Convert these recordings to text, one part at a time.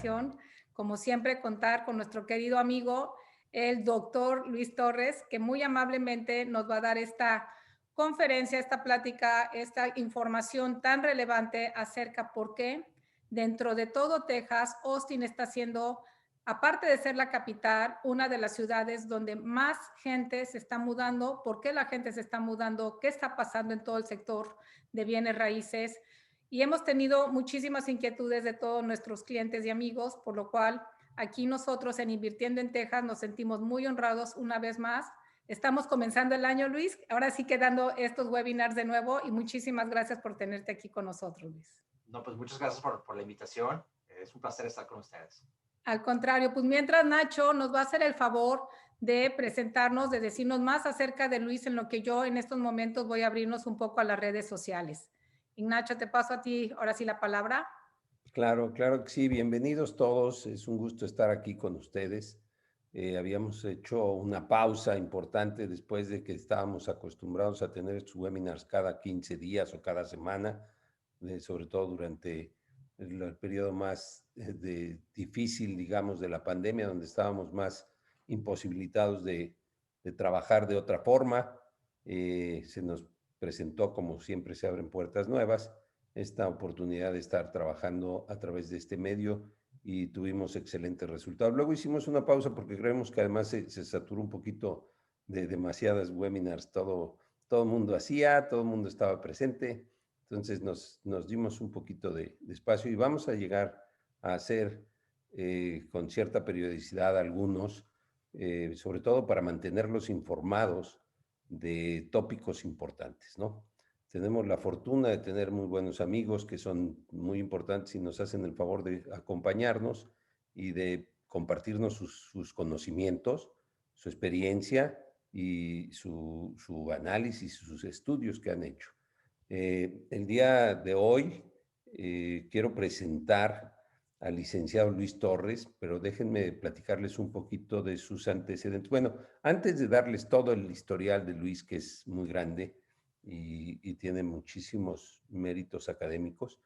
invitación. Como siempre, contar con nuestro querido amigo, el doctor Luis Torres, que muy amablemente nos va a dar esta conferencia, esta plática, esta información tan relevante acerca por qué dentro de todo Texas, Austin está siendo, aparte de ser la capital, una de las ciudades donde más gente se está mudando. ¿Por qué la gente se está mudando? ¿Qué está pasando en todo el sector de bienes raíces? Y hemos tenido muchísimas inquietudes de todos nuestros clientes y amigos, por lo cual aquí nosotros en Invirtiendo en Texas nos sentimos muy honrados una vez más. Estamos comenzando el año, Luis. Ahora sí que dando estos webinars de nuevo y muchísimas gracias por tenerte aquí con nosotros, Luis. No, pues muchas gracias por la invitación. Es un placer estar con ustedes. Al contrario, pues mientras Nacho nos va a hacer el favor de presentarnos, de decirnos más acerca de Luis, en lo que yo en estos momentos voy a abrirnos un poco a las redes sociales. Ignacio, te paso a ti ahora sí la palabra. Claro, claro que sí. Bienvenidos todos. Es un gusto estar aquí con ustedes. Habíamos hecho una pausa importante después de que estábamos acostumbrados a tener estos webinars cada 15 días o cada semana, sobre todo durante el periodo más difícil, digamos, de la pandemia, donde estábamos más imposibilitados de trabajar de otra forma. Se nos presentó, como siempre, se abren puertas nuevas, esta oportunidad de estar trabajando a través de este medio y tuvimos excelentes resultados. Luego hicimos una pausa porque creemos que además se saturó un poquito de demasiadas webinars. Todo el mundo hacía, todo el mundo estaba presente. Entonces nos dimos un poquito de espacio y vamos a llegar a hacer con cierta periodicidad algunos, sobre todo para mantenerlos informados de tópicos importantes, ¿no? Tenemos la fortuna de tener muy buenos amigos que son muy importantes y nos hacen el favor de acompañarnos y de compartirnos sus conocimientos, su experiencia y su análisis, sus estudios que han hecho. El día de hoy quiero presentar al licenciado Luis Torres, pero déjenme platicarles un poquito de sus antecedentes. Bueno, antes de darles todo el historial de Luis, que es muy grande, y tiene muchísimos méritos académicos.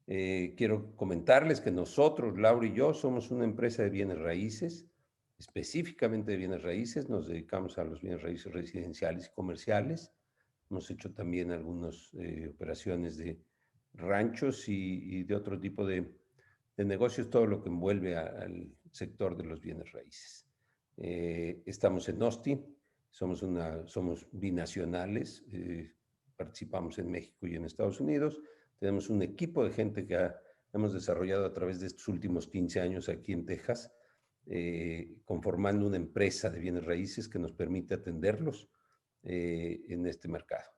Quiero comentarles que nosotros, Laura y yo, somos una empresa de bienes raíces, específicamente de bienes raíces. Nos dedicamos a los bienes raíces residenciales y comerciales. Hemos hecho también algunas operaciones de ranchos y de otro tipo de negocios, todo lo que envuelve al sector de los bienes raíces. Estamos en Austin, somos binacionales, participamos en México y en Estados Unidos. Tenemos un equipo de gente que hemos desarrollado a través de estos últimos 15 años aquí en Texas, conformando una empresa de bienes raíces que nos permite atenderlos en este mercado.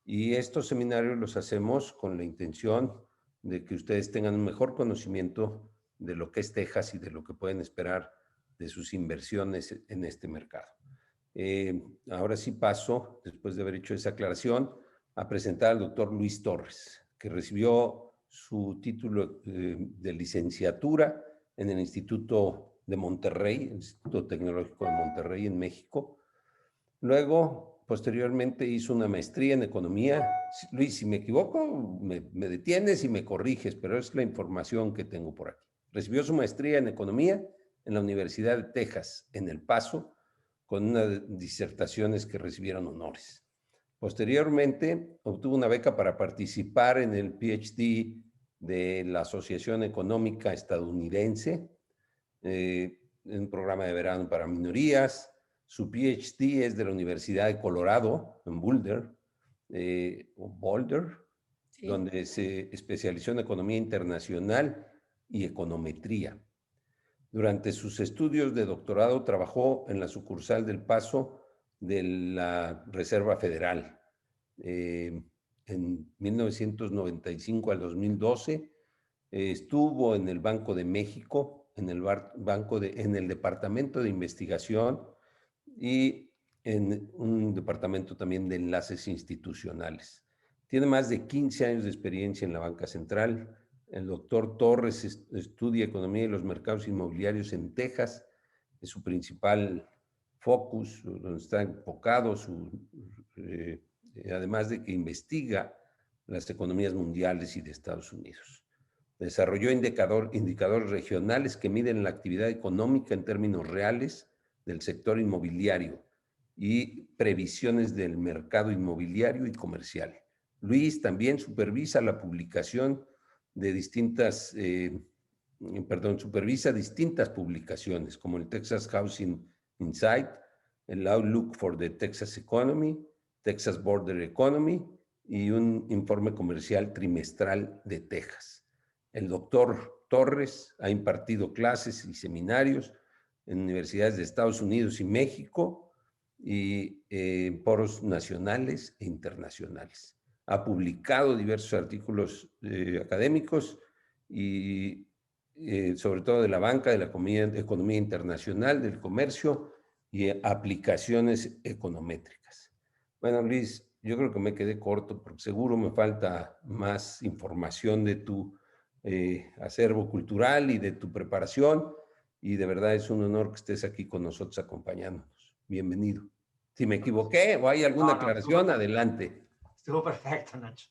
Y estos seminarios los hacemos con la intención de que ustedes tengan un mejor conocimiento de lo que es Texas y de lo que pueden esperar de sus inversiones en este mercado. Ahora sí paso, después de haber hecho esa aclaración, a presentar al doctor Luis Torres, que recibió su título de licenciatura en el Instituto de Monterrey, el Instituto Tecnológico de Monterrey en México. Luego, posteriormente, hizo una maestría en economía. Luis, si me equivoco, me detienes y me corriges, pero es la información que tengo por aquí. Recibió su maestría en economía en la Universidad de Texas, en El Paso, con unas disertaciones que recibieron honores. Posteriormente, obtuvo una beca para participar en el PhD de la Asociación Económica Estadounidense, en un programa de verano para minorías. Su PhD es de la Universidad de Colorado, en Boulder, sí, donde se especializó en economía internacional y econometría. Durante sus estudios de doctorado trabajó en la sucursal del Paso de la Reserva Federal. En 1995 al 2012 estuvo en el Banco de México, en el Departamento de Investigación y en un departamento también de enlaces institucionales. Tiene más de 15 años de experiencia en la banca central. El doctor Torres estudia economía y los mercados inmobiliarios en Texas. Es su principal focus, donde está enfocado, además de que investiga las economías mundiales y de Estados Unidos. Desarrolló indicadores regionales que miden la actividad económica en términos reales del sector inmobiliario y previsiones del mercado inmobiliario y comercial. Luis también supervisa la publicación de supervisa distintas publicaciones como el Texas Housing Insight, el Outlook for the Texas Economy, Texas Border Economy y un informe comercial trimestral de Texas. El doctor Torres ha impartido clases y seminarios en universidades de Estados Unidos y México y en foros nacionales e internacionales. Ha publicado diversos artículos académicos y sobre todo de la banca, de la economía internacional, del comercio y aplicaciones econométricas. Bueno, Luis, yo creo que me quedé corto porque seguro me falta más información de tu acervo cultural y de tu preparación, y de verdad es un honor que estés aquí con nosotros acompañándonos. Bienvenido. Si me equivoqué o hay alguna aclaración, adelante. Estuvo perfecto, Nacho.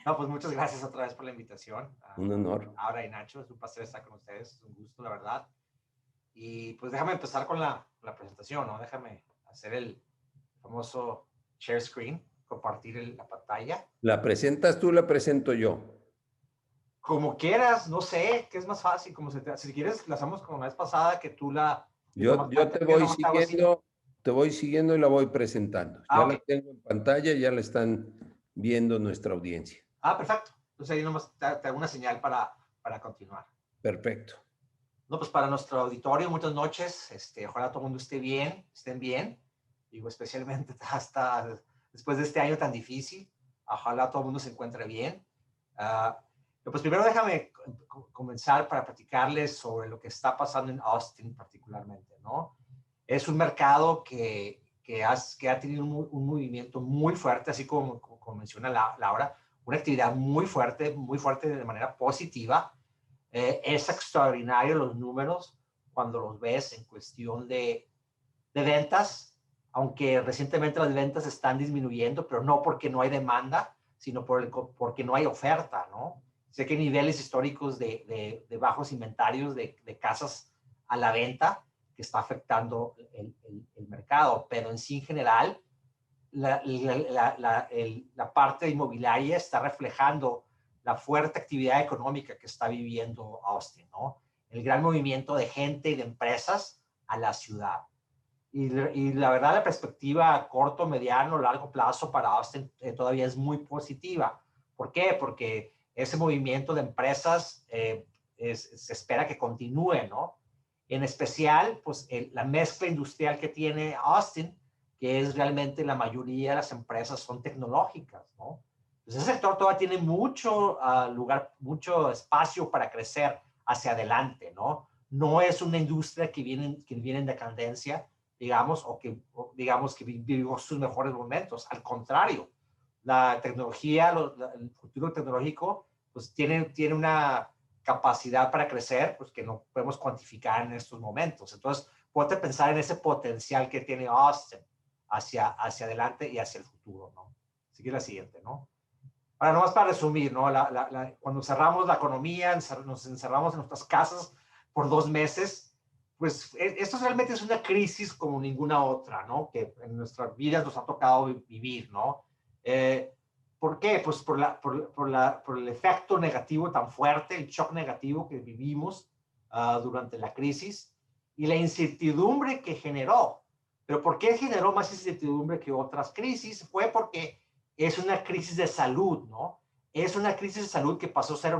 No, pues muchas gracias otra vez por la invitación. Un honor. Ahora y Nacho, es un placer estar con ustedes, es un gusto, la verdad. Y pues déjame empezar con la presentación, ¿no? Déjame hacer el famoso share screen, compartir la pantalla. ¿La presentas tú, la presento yo? Como quieras, no sé, ¿qué es más fácil? Si quieres, la hacemos como la vez pasada, que tú la... Yo te voy siguiendo y la voy presentando. Ya ok. la tengo en pantalla, ya la están viendo nuestra audiencia. Perfecto. Entonces ahí nomás te hago una señal para continuar. Perfecto. No, pues para nuestro auditorio, muchas noches. Ojalá todo el mundo estén bien. Digo, especialmente hasta después de este año tan difícil. Ojalá todo el mundo se encuentre bien. Pues primero déjame comenzar para platicarles sobre lo que está pasando en Austin particularmente, ¿no? Es un mercado que ha tenido un movimiento muy fuerte, así como menciona Laura, una actividad muy fuerte de manera positiva. Es extraordinario los números cuando los ves en cuestión de ventas, aunque recientemente las ventas están disminuyendo, pero no porque no hay demanda, sino porque no hay oferta, ¿no? Sé que hay niveles históricos de bajos inventarios de casas a la venta que está afectando el mercado, pero en sí en general la parte inmobiliaria está reflejando la fuerte actividad económica que está viviendo Austin, ¿no? El gran movimiento de gente y de empresas a la ciudad. Y la verdad, la perspectiva a corto, mediano, largo plazo para Austin todavía es muy positiva. ¿Por qué? Porque ese movimiento de empresas se espera que continúe, ¿no? En especial, pues la mezcla industrial que tiene Austin, que es realmente la mayoría de las empresas son tecnológicas, ¿no? Pues ese sector todavía tiene mucho mucho espacio para crecer hacia adelante, ¿no? No es una industria que viene en decadencia, digamos, digamos que vivió sus mejores momentos. Al contrario, la tecnología, el futuro tecnológico, pues tiene una capacidad para crecer, pues que no podemos cuantificar en estos momentos. Entonces, ponte a pensar en ese potencial que tiene Austin hacia adelante y hacia el futuro, ¿no? Sigue la siguiente, ¿no? Ahora, nomás para resumir, ¿no? Cuando cerramos la economía, nos encerramos en nuestras casas por 2 meses, pues esto realmente es una crisis como ninguna otra, ¿no? Que en nuestras vidas nos ha tocado vivir, ¿no? ¿Por qué? Pues por el efecto negativo tan fuerte, el shock negativo que vivimos durante la crisis y la incertidumbre que generó. ¿Pero por qué generó más incertidumbre que otras crisis? Fue porque es una crisis de salud, ¿no? Es una crisis de salud que pasó a ser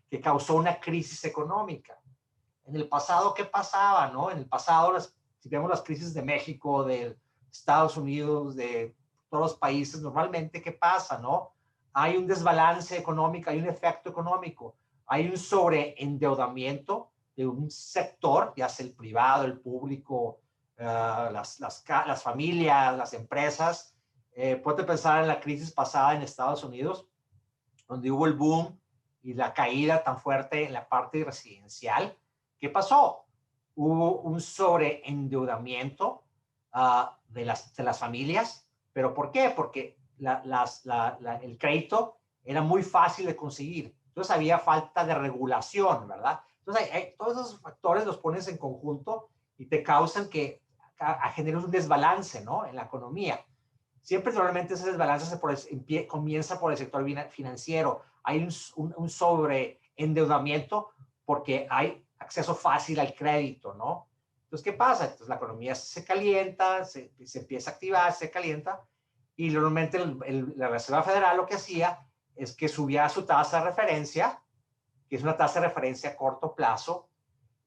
que causó una crisis económica. En el pasado, ¿qué pasaba, no? En el pasado, si vemos las crisis de México, de Estados Unidos, de todos los países, normalmente, ¿qué pasa, no? Hay un desbalance económico, hay un efecto económico, hay un sobreendeudamiento de un sector, ya sea el privado, el público, las familias, las empresas. Puede pensar en la crisis pasada en Estados Unidos, donde hubo el boom y la caída tan fuerte en la parte residencial. ¿Qué pasó? Hubo un sobreendeudamiento de las familias. ¿Pero por qué? Porque el crédito era muy fácil de conseguir. Entonces había falta de regulación, ¿verdad? Entonces todos esos factores los pones en conjunto y te causan que genere un desbalance, ¿no? En la economía. Siempre normalmente ese desbalance comienza por el sector financiero. Hay un sobreendeudamiento porque hay acceso fácil al crédito, ¿no? Entonces, ¿qué pasa? Entonces la economía se calienta, se empieza a activar, se calienta, y normalmente la Reserva Federal lo que hacía es que subía su tasa de referencia, que es una tasa de referencia a corto plazo,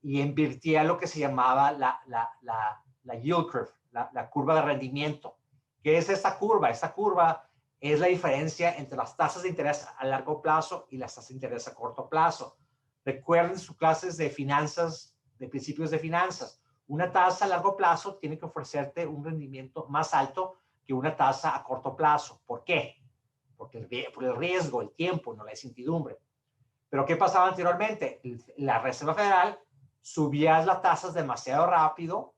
y invirtía lo que se llamaba la yield curve, la curva de rendimiento. ¿Qué es esta curva? Esta curva es la diferencia entre las tasas de interés a largo plazo y las tasas de interés a corto plazo. Recuerden sus clases de finanzas, de principios de finanzas. Una tasa a largo plazo tiene que ofrecerte un rendimiento más alto que una tasa a corto plazo. ¿Por qué? Porque por el riesgo, el tiempo, no la incertidumbre. Pero ¿qué pasaba anteriormente? La Reserva Federal subía las tasas demasiado rápido,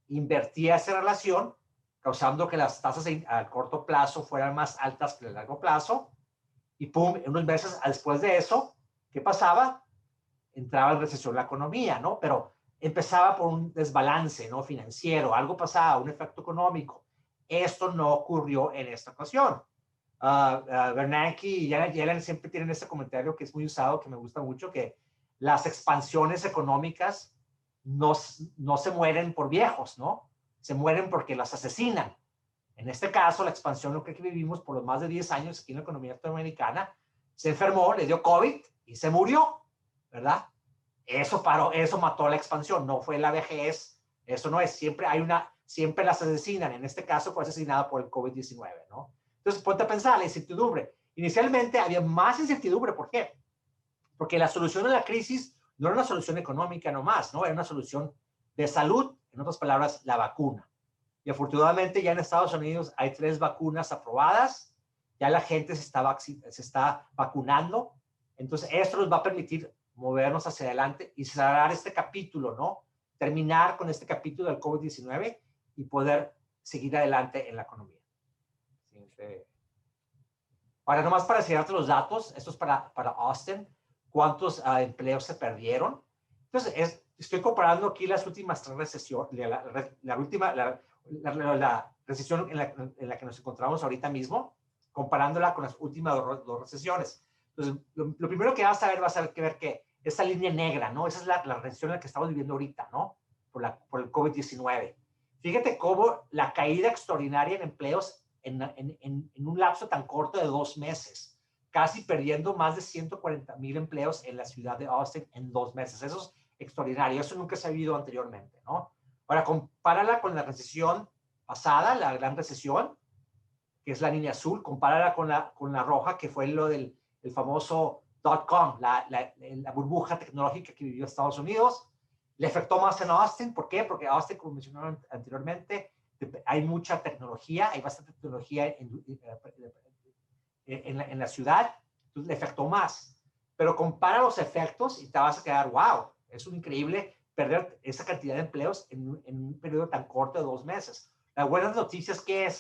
invertía esa relación, causando que las tasas a corto plazo fueran más altas que a largo plazo, y pum, unos meses después de eso, ¿qué pasaba? Entraba en recesión la economía, ¿no? Pero empezaba por un desbalance, ¿no? Financiero, algo pasaba, un efecto económico. Esto no ocurrió en esta ocasión. Bernanke y Janet Yellen siempre tienen este comentario que es muy usado, que me gusta mucho, que las expansiones económicas no se mueren por viejos, ¿no? Se mueren porque las asesinan. En este caso, la expansión, lo que vivimos por los más de 10 años aquí en la economía norteamericana, se enfermó, le dio COVID y se murió, ¿verdad? Eso mató la expansión, no fue la vejez, eso no es, siempre las asesinan, en este caso fue asesinada por el COVID-19, ¿no? Entonces, ponte a pensar, la incertidumbre. Inicialmente había más incertidumbre, ¿por qué? Porque la solución a la crisis no era una solución económica nomás, ¿no? Era una solución de salud, en otras palabras, la vacuna. Y afortunadamente ya en Estados Unidos hay 3 vacunas aprobadas, ya la gente se está vacunando, entonces esto nos va a permitir movernos hacia adelante y cerrar este capítulo, ¿no? Terminar con este capítulo del COVID-19 y poder seguir adelante en la economía. Ahora, nomás para enseñarte los datos, esto es para Austin, cuántos empleos se perdieron. Entonces, estoy comparando aquí las últimas 3 recesiones, la recesión en la que nos encontramos ahorita mismo, comparándola con las últimas 2 recesiones. Entonces, lo primero que vas a ver que esa línea negra, ¿no? Esa es la recesión en la que estamos viviendo ahorita, ¿no? Por el COVID-19. Fíjate cómo la caída extraordinaria en empleos en un lapso tan corto de 2 meses, casi perdiendo más de 140,000 empleos en la ciudad de Austin en 2 meses. Eso es extraordinario, eso nunca se ha vivido anteriormente, ¿no? Ahora, compárala con la recesión pasada, la gran recesión, que es la línea azul, compárala con la roja, que fue lo del el famoso .com, la burbuja tecnológica que vivió Estados Unidos. Le afectó más en Austin, ¿por qué? Porque Austin, como mencionaron anteriormente, hay mucha tecnología, hay bastante tecnología en la ciudad, entonces le afectó más. Pero compara los efectos y te vas a quedar, wow, es un increíble perder esa cantidad de empleos en un periodo tan corto de 2 meses. La buena noticia es que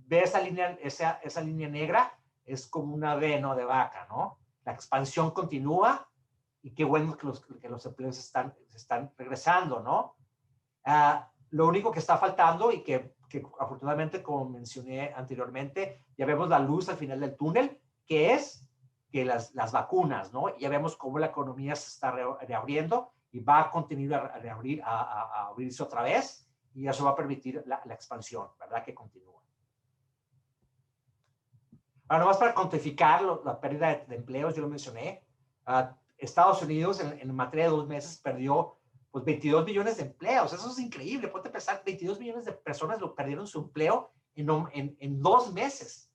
ve esa línea negra, es como una V, ¿no? De vaca, ¿no? La expansión continúa y qué bueno que los empleos se están regresando, ¿no? Lo único que está faltando y que afortunadamente, como mencioné anteriormente, ya vemos la luz al final del túnel, que es que las vacunas, ¿no? Ya vemos cómo la economía se está reabriendo y va a continuar a abrirse otra vez, y eso va a permitir la expansión, ¿verdad? Que continúa. Ahora, nomás para cuantificar la pérdida de empleos, yo lo mencioné, Estados Unidos en materia de 2 meses perdió pues 22 millones de empleos. Eso es increíble. Ponte a pensar, 22 millones de personas perdieron su empleo en 2 meses,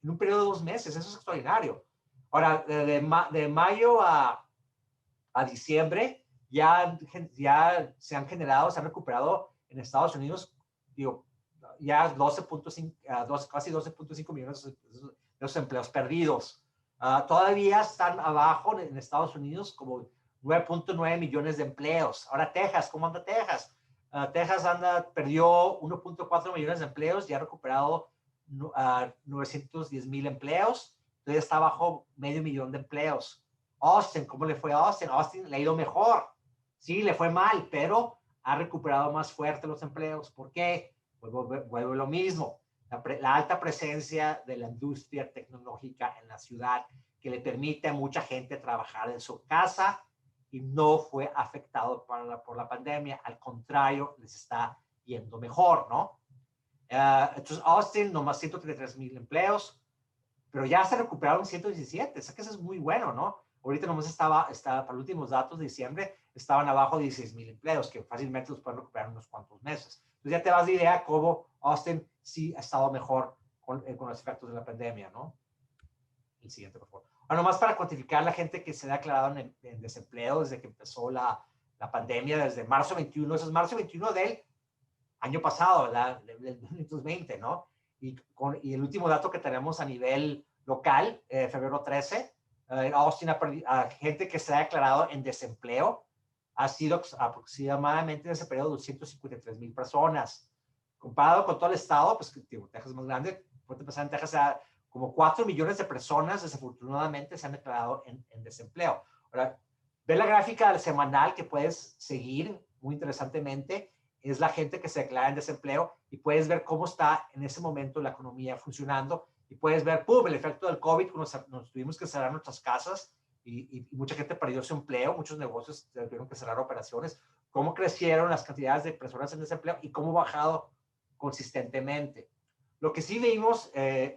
en un periodo de 2 meses. Eso es extraordinario. Ahora, de mayo a diciembre, ya se han recuperado en Estados Unidos, digo, ya casi 12.5 millones de los empleos perdidos. Todavía están abajo en Estados Unidos como 9.9 millones de empleos. Ahora Texas, ¿cómo anda Texas? Texas perdió 1.4 millones de empleos y ha recuperado 910,000 empleos. todavía está bajo 500,000 de empleos. Austin, ¿cómo le fue a Austin? Austin le ha ido mejor. Sí, le fue mal, pero ha recuperado más fuerte los empleos. ¿Por qué? Vuelvo a lo mismo. La alta presencia de la industria tecnológica en la ciudad que le permite a mucha gente trabajar en su casa y no fue afectado por la pandemia. Al contrario, les está yendo mejor, ¿no? Entonces, Austin, nomás 133,000 empleos, pero ya se recuperaron 117. O sea que eso es muy bueno, ¿no? Ahorita nomás para los últimos datos de diciembre, estaban abajo de 16,000 empleos, que fácilmente los pueden recuperar en unos cuantos meses. Entonces ya te das de idea cómo Austin sí ha estado mejor con los efectos de la pandemia, ¿no? El siguiente, por favor. Bueno, nomás para cuantificar la gente que se ha declarado en desempleo desde que empezó la pandemia, desde marzo 21, eso es marzo 21 del año pasado, ¿verdad? Del 2020, ¿no? Y el último dato que tenemos a nivel local, febrero 13, Austin a gente que se ha declarado en desempleo ha sido aproximadamente en ese periodo 253,000 personas. Comparado con todo el estado, pues Texas es más grande, puede empezar en Texas, como 4 millones de personas desafortunadamente se han declarado en desempleo. Ahora, ve la gráfica semanal que puedes seguir muy interesantemente, es la gente que se declara en desempleo y puedes ver cómo está en ese momento la economía funcionando y puedes ver, ¡pum!, el efecto del COVID, nos tuvimos que cerrar nuestras casas y mucha gente perdió su empleo, muchos negocios tuvieron que cerrar operaciones, cómo crecieron las cantidades de personas en desempleo y cómo ha bajado consistentemente. Lo que sí vimos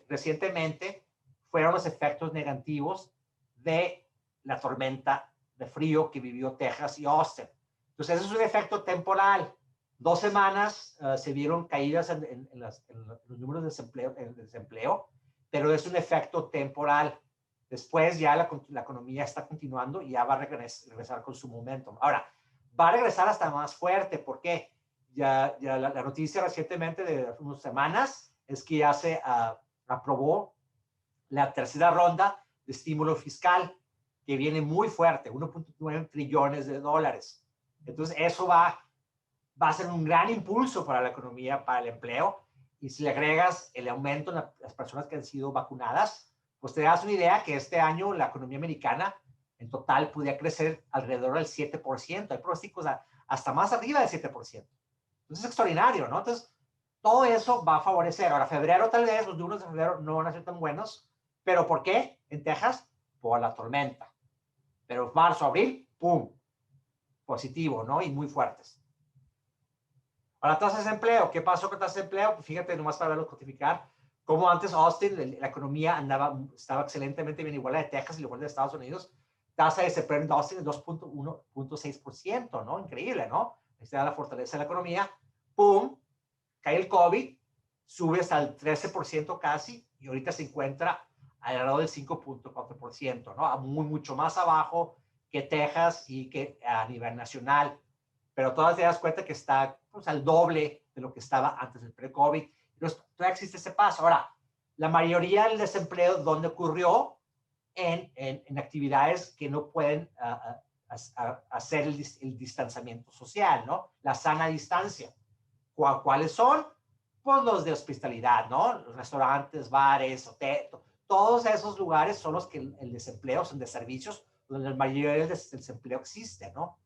recientemente fueron los efectos negativos de la tormenta de frío que vivió Texas y Austin. Entonces, eso es un efecto temporal. 2 semanas se vieron caídas en los números de desempleo, pero es un efecto temporal. Después ya la economía está continuando y ya va a regresar con su momentum. Ahora, va a regresar hasta más fuerte. ¿Por qué? Ya la noticia recientemente de unas semanas es que ya se aprobó la tercera ronda de estímulo fiscal, que viene muy fuerte, 1.9 trillones de dólares. Entonces, eso va a ser un gran impulso para la economía, para el empleo. Y si le agregas el aumento en las personas que han sido vacunadas, pues te das una idea que este año la economía americana en total podría crecer alrededor del 7%. Hay pronósticos hasta más arriba del 7%. Entonces es extraordinario, ¿no? Entonces todo eso va a favorecer. Ahora, febrero tal vez, los números de febrero no van a ser tan buenos. ¿Pero por qué? En Texas, por la tormenta. Pero marzo, abril, ¡pum! Positivo, ¿no? Y muy fuertes. Ahora, tasas de empleo. ¿Qué pasó con tasas de empleo? Pues fíjate, nomás para verlo codificar, como antes Austin, la economía estaba excelentemente bien, igual a de Texas y igual de Estados Unidos. Tasa de desempleo en Austin es 2.1.6%, ¿no? Increíble, ¿no? Ahí está la fortaleza de la economía. ¡Pum! Cae el COVID, sube hasta el 13% casi, y ahorita se encuentra alrededor del 5.4%, ¿no? Mucho más abajo que Texas y que a nivel nacional. Pero todavía te das cuenta que está pues, al doble de lo que estaba antes del pre-COVID. Entonces, todavía existe ese paso. Ahora, la mayoría del desempleo, ¿dónde ocurrió? En actividades que no pueden hacer el distanciamiento social, ¿no? La sana distancia. ¿Cuáles son? Pues los de hospitalidad, ¿no? Los restaurantes, bares, hoteles, todos esos lugares son los que el desempleo son de servicios, donde la mayoría del desempleo existe, ¿no?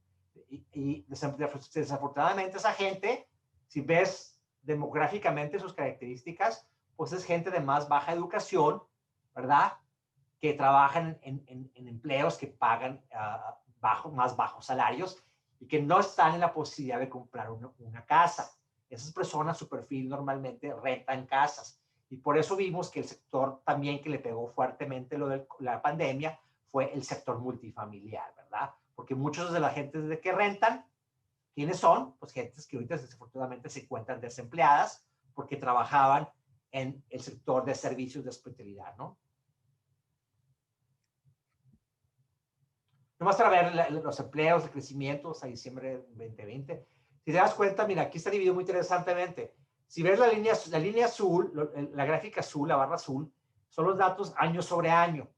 Y desafortunadamente esa gente, si ves demográficamente sus características, pues es gente de más baja educación, ¿verdad? Que trabajan en empleos que pagan más bajos salarios y que no están en la posibilidad de comprar una casa. Esas personas, su perfil normalmente rentan casas. Y por eso vimos que el sector también que le pegó fuertemente lo de la pandemia fue el sector multifamiliar, ¿verdad? Porque muchos de la gente de que rentan, ¿quiénes son? Pues gentes que ahorita desafortunadamente se encuentran desempleadas porque trabajaban en el sector de servicios de hospitalidad, ¿no? Nomás para ver los empleos, el crecimiento hasta diciembre de 2020. Si te das cuenta, mira, aquí está dividido muy interesantemente. Si ves la línea azul, la gráfica azul, la barra azul, son los datos año sobre año.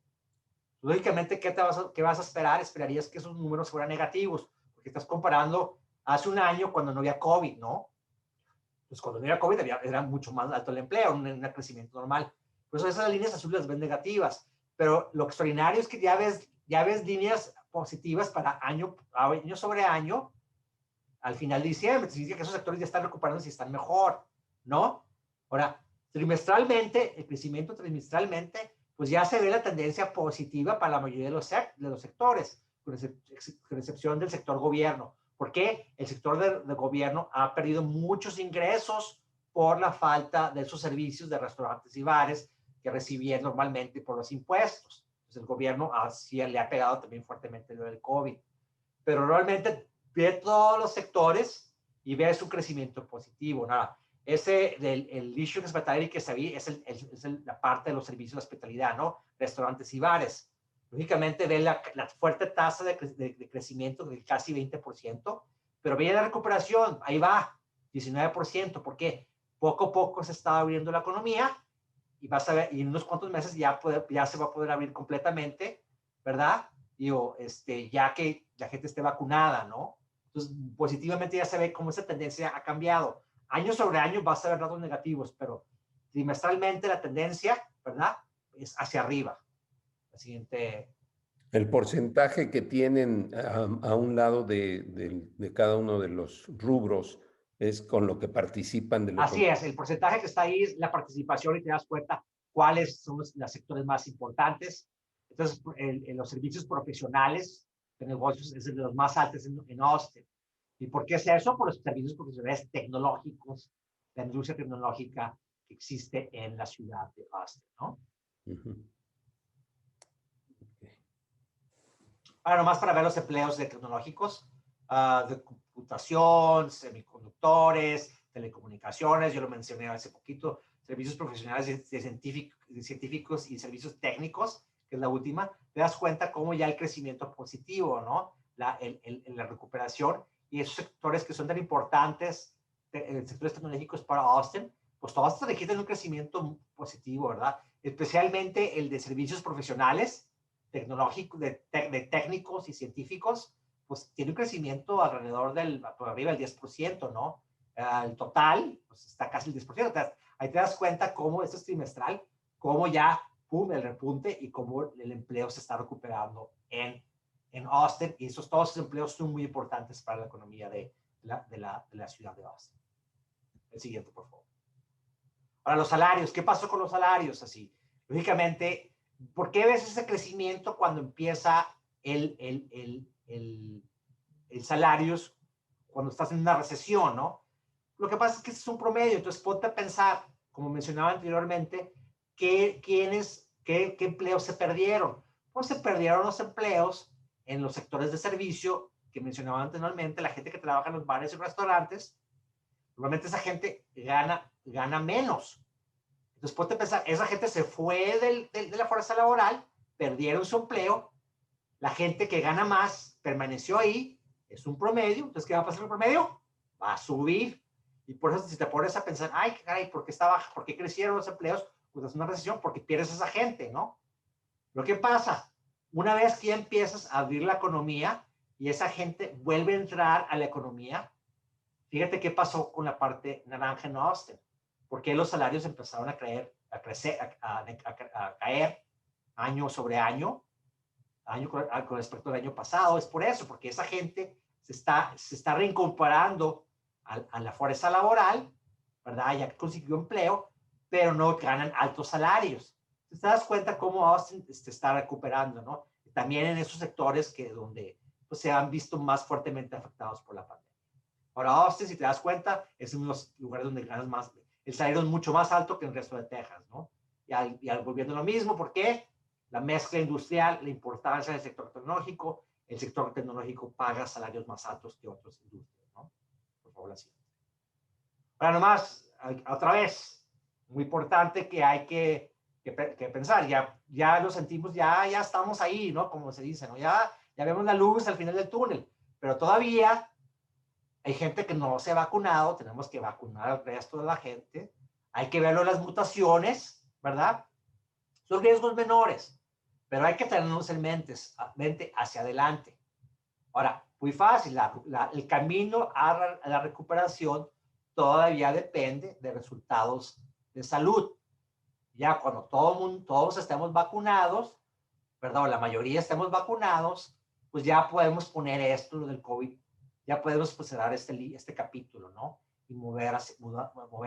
Lógicamente, ¿qué vas a esperar? Esperarías que esos números fueran negativos, porque estás comparando hace un año cuando no había COVID, ¿no? Pues cuando no había COVID era mucho más alto el empleo, un crecimiento normal. Por eso esas líneas azules las ven negativas. pero lo extraordinario es que ya ves líneas positivas para año sobre año al final de diciembre. Significa que esos sectores ya están recuperándose y están mejor, ¿no? Ahora, trimestralmente, el crecimiento trimestralmente, pues ya se ve la tendencia positiva para la mayoría de los sectores, con excepción del sector gobierno. ¿Por qué? El sector de gobierno ha perdido muchos ingresos por la falta de esos servicios de restaurantes y bares que recibían normalmente por los impuestos. Entonces el gobierno así le ha pegado también fuertemente lo del COVID. Pero realmente ve todos los sectores y ve su crecimiento positivo. Nada, el issue hospitality que sabía es la parte de los servicios de hospitalidad, ¿no? Restaurantes y bares. Lógicamente ve la fuerte tasa de crecimiento de casi 20%, pero ve la recuperación, ahí va, 19%. ¿Por qué? Poco a poco se está abriendo la economía y vas a ver, y en unos cuantos meses ya se va a poder abrir completamente, ¿verdad? Digo, ya que la gente esté vacunada, ¿no? Entonces, positivamente ya se ve cómo esa tendencia ha cambiado. Año sobre año vas a ver datos negativos, pero trimestralmente la tendencia, ¿verdad? Es hacia arriba. La siguiente. El porcentaje que tienen a un lado de cada uno de los rubros es con lo que participan de la Así es, el porcentaje que está ahí es la participación y te das cuenta cuáles son los sectores más importantes. Entonces, los servicios profesionales de negocios es de los más altos en Austin. ¿Y por qué es eso? Por los servicios profesionales tecnológicos, la industria tecnológica que existe en la ciudad de Austin, ¿no? Ahora, nomás para ver los empleos de tecnológicos, de computación, semiconductores, telecomunicaciones, yo lo mencioné hace poquito, servicios profesionales de científicos y servicios técnicos, que es la última, te das cuenta cómo ya el crecimiento positivo, ¿no? La recuperación y esos sectores que son tan importantes, sectores tecnológicos para Austin, pues todos se registran un crecimiento positivo, ¿verdad? Especialmente el de servicios profesionales, tecnológicos, de técnicos y científicos, pues tiene un crecimiento alrededor por arriba del 10%, ¿no? El total, pues está casi el 10%. Ahí te das cuenta cómo esto es trimestral, cómo ya, pum, el repunte y cómo el empleo se está recuperando en Austin. Y todos esos empleos son muy importantes para la economía de la ciudad de Austin. El siguiente, por favor. Ahora, los salarios. ¿Qué pasó con los salarios? Así, lógicamente, ¿por qué ves ese crecimiento cuando empieza el salarios cuando estás en una recesión, ¿no? Lo que pasa es que este es un promedio, entonces ponte a pensar, como mencionaba anteriormente, qué empleos se perdieron. Pues se perdieron los empleos en los sectores de servicio que mencionaba anteriormente, la gente que trabaja en los bares y restaurantes. Normalmente esa gente gana menos. Entonces ponte a pensar, esa gente se fue de la fuerza laboral, perdieron su empleo, la gente que gana más permaneció ahí, es un promedio. Entonces, ¿qué va a pasar con el promedio? Va a subir. Y por eso, si te pones a pensar, ay, caray, ¿por qué está baja? ¿Por qué crecieron los empleos? Pues es una recesión porque pierdes a esa gente, ¿no? Lo que pasa, una vez que ya empiezas a abrir la economía y esa gente vuelve a entrar a la economía, fíjate qué pasó con la parte naranja en Austin. ¿Por qué los salarios empezaron a caer año sobre año con respecto al año pasado? Es por eso, porque esa gente se está reincorporando a la fuerza laboral, ¿verdad? Ya consiguió empleo, pero no ganan altos salarios. Te das cuenta cómo Austin se está recuperando, ¿no? También en esos sectores donde pues, se han visto más fuertemente afectados por la pandemia. Ahora, Austin, si te das cuenta, es uno de los lugares donde ganas más, el salario es mucho más alto que en el resto de Texas, ¿no? Y volviendo a lo mismo, ¿por qué? La mezcla industrial, la importancia del sector tecnológico, el sector tecnológico paga salarios más altos que otras industrias, ¿no? Por favor, la siguiente. Ahora nomás, otra vez, muy importante que hay que pensar, ya lo sentimos, ya estamos ahí, ¿no? Como se dice, ¿no? Ya vemos la luz al final del túnel, pero todavía hay gente que no se ha vacunado, tenemos que vacunar al resto de la gente, hay que verlo en las mutaciones, ¿verdad? Son riesgos menores, pero hay que tenerlos en mente hacia adelante. Ahora, muy fácil, el camino a la recuperación todavía depende de resultados de salud. Ya cuando todos estemos vacunados, ¿verdad? O la mayoría estemos vacunados, pues ya podemos poner esto, lo del COVID, ya podemos pues, cerrar este capítulo, ¿no? Y movernos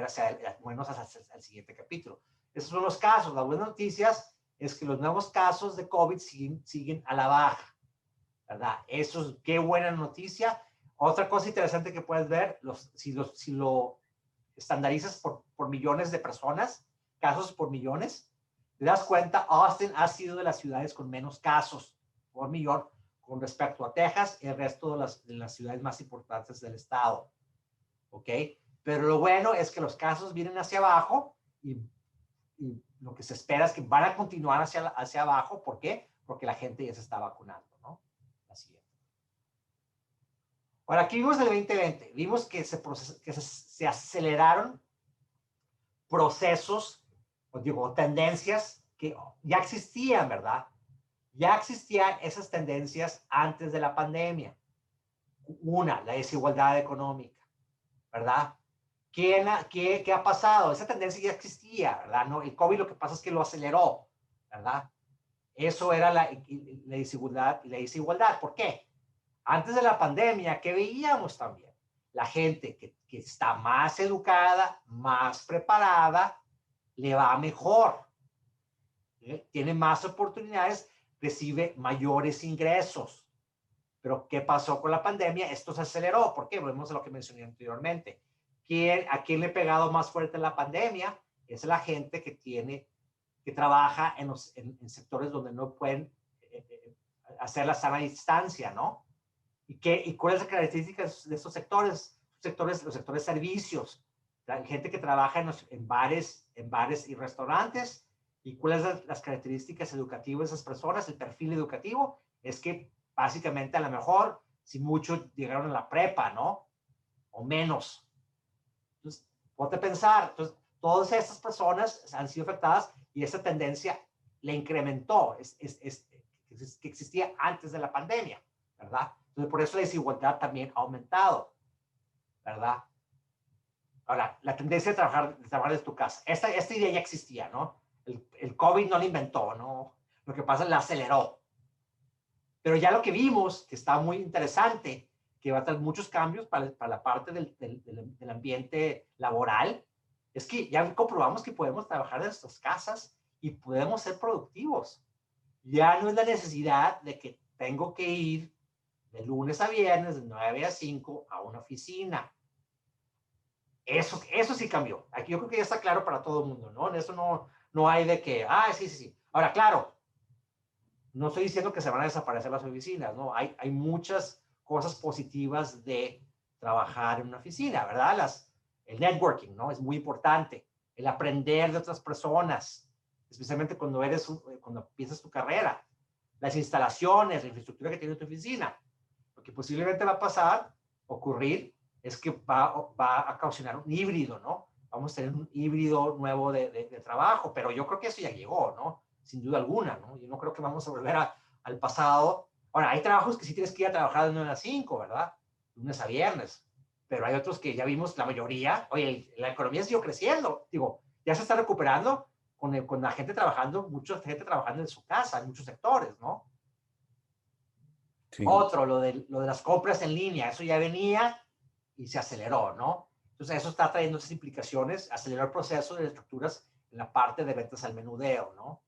hacia el siguiente capítulo. Esos son los casos. Las buenas noticias es que los nuevos casos de COVID siguen a la baja, ¿verdad? Eso es qué buena noticia. Otra cosa interesante que puedes ver, si lo estandarizas por millones de personas, casos por millones, te das cuenta, Austin ha sido de las ciudades con menos casos por millón con respecto a Texas y el resto de las ciudades más importantes del estado. ¿Ok? Pero lo bueno es que los casos vienen hacia abajo y lo que se espera es que van a continuar hacia abajo. ¿Por qué? Porque la gente ya se está vacunando, ¿no? La siguiente. Ahora, aquí vimos el 2020. Vimos que se aceleraron procesos, o tendencias que ya existían, ¿verdad? Ya existían esas tendencias antes de la pandemia. Una, la desigualdad económica, ¿verdad? ¿Qué ha pasado? Esa tendencia ya existía, ¿verdad? No, el COVID lo que pasa es que lo aceleró, ¿verdad? Eso era la desigualdad. ¿Por qué? Antes de la pandemia, ¿qué veíamos también? La gente que está más educada, más preparada, le va mejor. Tiene más oportunidades, recibe mayores ingresos. Pero ¿qué pasó con la pandemia? Esto se aceleró. ¿Por qué? Volvemos a lo que mencioné anteriormente. ¿A quién le ha pegado más fuerte la pandemia? Es la gente que trabaja en sectores donde no pueden hacer la sana distancia, ¿no? ¿Y cuál es la característica de estos sectores? Los sectores servicios. La gente que trabaja en bares y restaurantes. ¿Y cuáles son las características educativas de esas personas? El perfil educativo es que básicamente a lo mejor, si muchos llegaron a la prepa, ¿no? O menos. Entonces, ponte a pensar. Entonces, todas estas personas han sido afectadas y esa tendencia le incrementó, que existía antes de la pandemia, ¿verdad? Entonces, por eso la desigualdad también ha aumentado, ¿verdad? Ahora, la tendencia de trabajar desde tu casa. Esta idea ya existía, ¿no? El COVID no la inventó, ¿no? Lo que pasa es la aceleró. Pero ya lo que vimos, que está muy interesante, que va a traer muchos cambios para la parte del ambiente laboral, es que ya comprobamos que podemos trabajar en nuestras casas y podemos ser productivos. Ya no es la necesidad de que tengo que ir de lunes a viernes, de 9 a 5, a una oficina. Eso sí cambió. Aquí yo creo que ya está claro para todo el mundo, ¿no? En eso no hay de que, sí. Ahora, claro, no estoy diciendo que se van a desaparecer las oficinas, ¿no? Hay muchas cosas positivas de trabajar en una oficina, ¿verdad? El networking, ¿no? Es muy importante. El aprender de otras personas, especialmente cuando empiezas tu carrera. Las instalaciones, la infraestructura que tiene tu oficina. Lo que posiblemente va a ocurrir, es que va a causar un híbrido, ¿no? Vamos a tener un híbrido nuevo de trabajo, pero yo creo que eso ya llegó, ¿no? Sin duda alguna, ¿no? Yo no creo que vamos a volver al pasado. Ahora, hay trabajos que sí tienes que ir a trabajar de 9 a 5, ¿verdad? Lunes a viernes. Pero hay otros que ya vimos, la mayoría, oye, la economía siguió creciendo. Digo, ya se está recuperando con la gente trabajando, mucha gente trabajando en su casa, en muchos sectores, ¿no? Sí. Otro, lo de las compras en línea, eso ya venía y se aceleró, ¿no? Entonces, eso está trayendo esas implicaciones, aceleró el proceso de estructuras en la parte de ventas al menudeo, ¿no?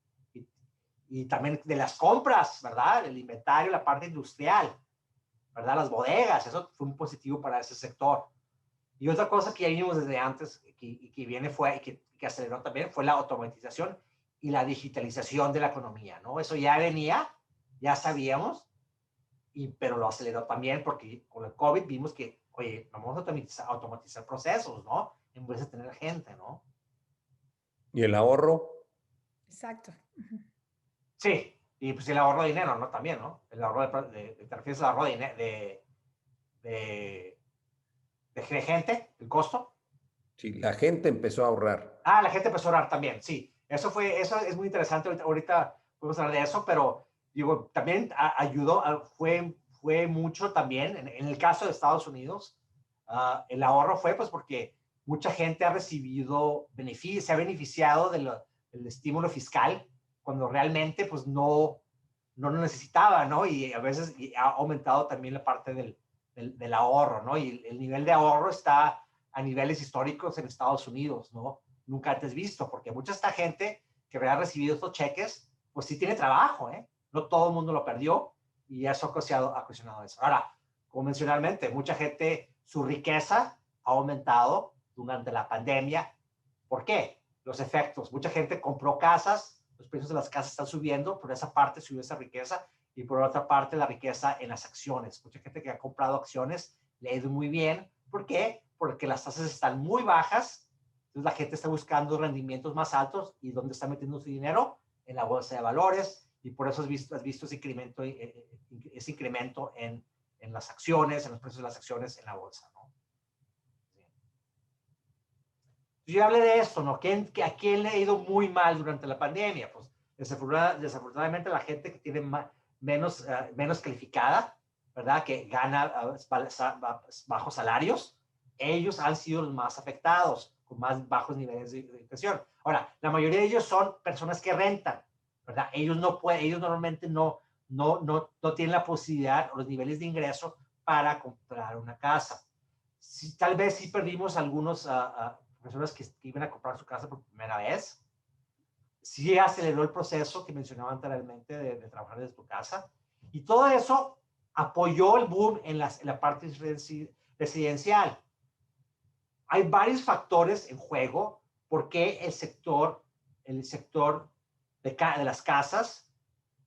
Y también de las compras, ¿verdad? El inventario, la parte industrial, ¿verdad? Las bodegas, eso fue un positivo para ese sector. Y otra cosa que ya vimos desde antes y que aceleró también fue la automatización y la digitalización de la economía, ¿no? Eso ya venía, ya sabíamos, pero lo aceleró también porque con el COVID vimos que, oye, vamos a automatizar procesos, ¿no? En vez de tener gente, ¿no? ¿Y el ahorro? Exacto. Sí, y pues el ahorro de dinero, ¿no? También, ¿no? El ahorro ¿te refieres al ahorro de gente, el costo? Sí, la gente empezó a ahorrar. La gente empezó a ahorrar también, sí. Eso es muy interesante, ahorita podemos hablar de eso, pero digo, también ayudó, fue mucho también, en el caso de Estados Unidos, el ahorro fue pues porque mucha gente ha recibido beneficios, se ha beneficiado del estímulo fiscal, cuando realmente pues no no lo necesitaba, ¿no? Y a veces ha aumentado también la parte del ahorro, ¿no? Y el nivel de ahorro está a niveles históricos en Estados Unidos, ¿no? Nunca antes visto, porque mucha esta gente que ha recibido estos cheques, pues sí tiene trabajo, ¿eh? No todo el mundo lo perdió y eso ha ocasionado eso. Ahora, convencionalmente, mucha gente, su riqueza ha aumentado durante la pandemia. ¿Por qué? Los efectos. Mucha gente compró casas, los precios de las casas están subiendo, por esa parte subió esa riqueza y por otra parte la riqueza en las acciones. Mucha gente que ha comprado acciones le ha ido muy bien. ¿Por qué? Porque las tasas están muy bajas, entonces la gente está buscando rendimientos más altos y ¿dónde está metiendo su dinero? En la bolsa de valores y por eso has visto ese incremento en las acciones, en los precios de las acciones en la bolsa, ¿no? Yo hablé de esto, ¿no? ¿A quién le ha ido muy mal durante la pandemia? Pues desafortunadamente la gente que tiene menos calificada, ¿verdad? Que gana bajos salarios, ellos han sido los más afectados, con más bajos niveles de educación. Ahora, la mayoría de ellos son personas que rentan, ¿verdad? Ellos normalmente no tienen la posibilidad o los niveles de ingreso para comprar una casa. Tal vez sí perdimos algunos personas que iban a comprar su casa por primera vez. Sí aceleró el proceso que mencionaba anteriormente de trabajar desde tu casa. Y todo eso apoyó el boom en la parte residencial. Hay varios factores en juego por qué el sector de las casas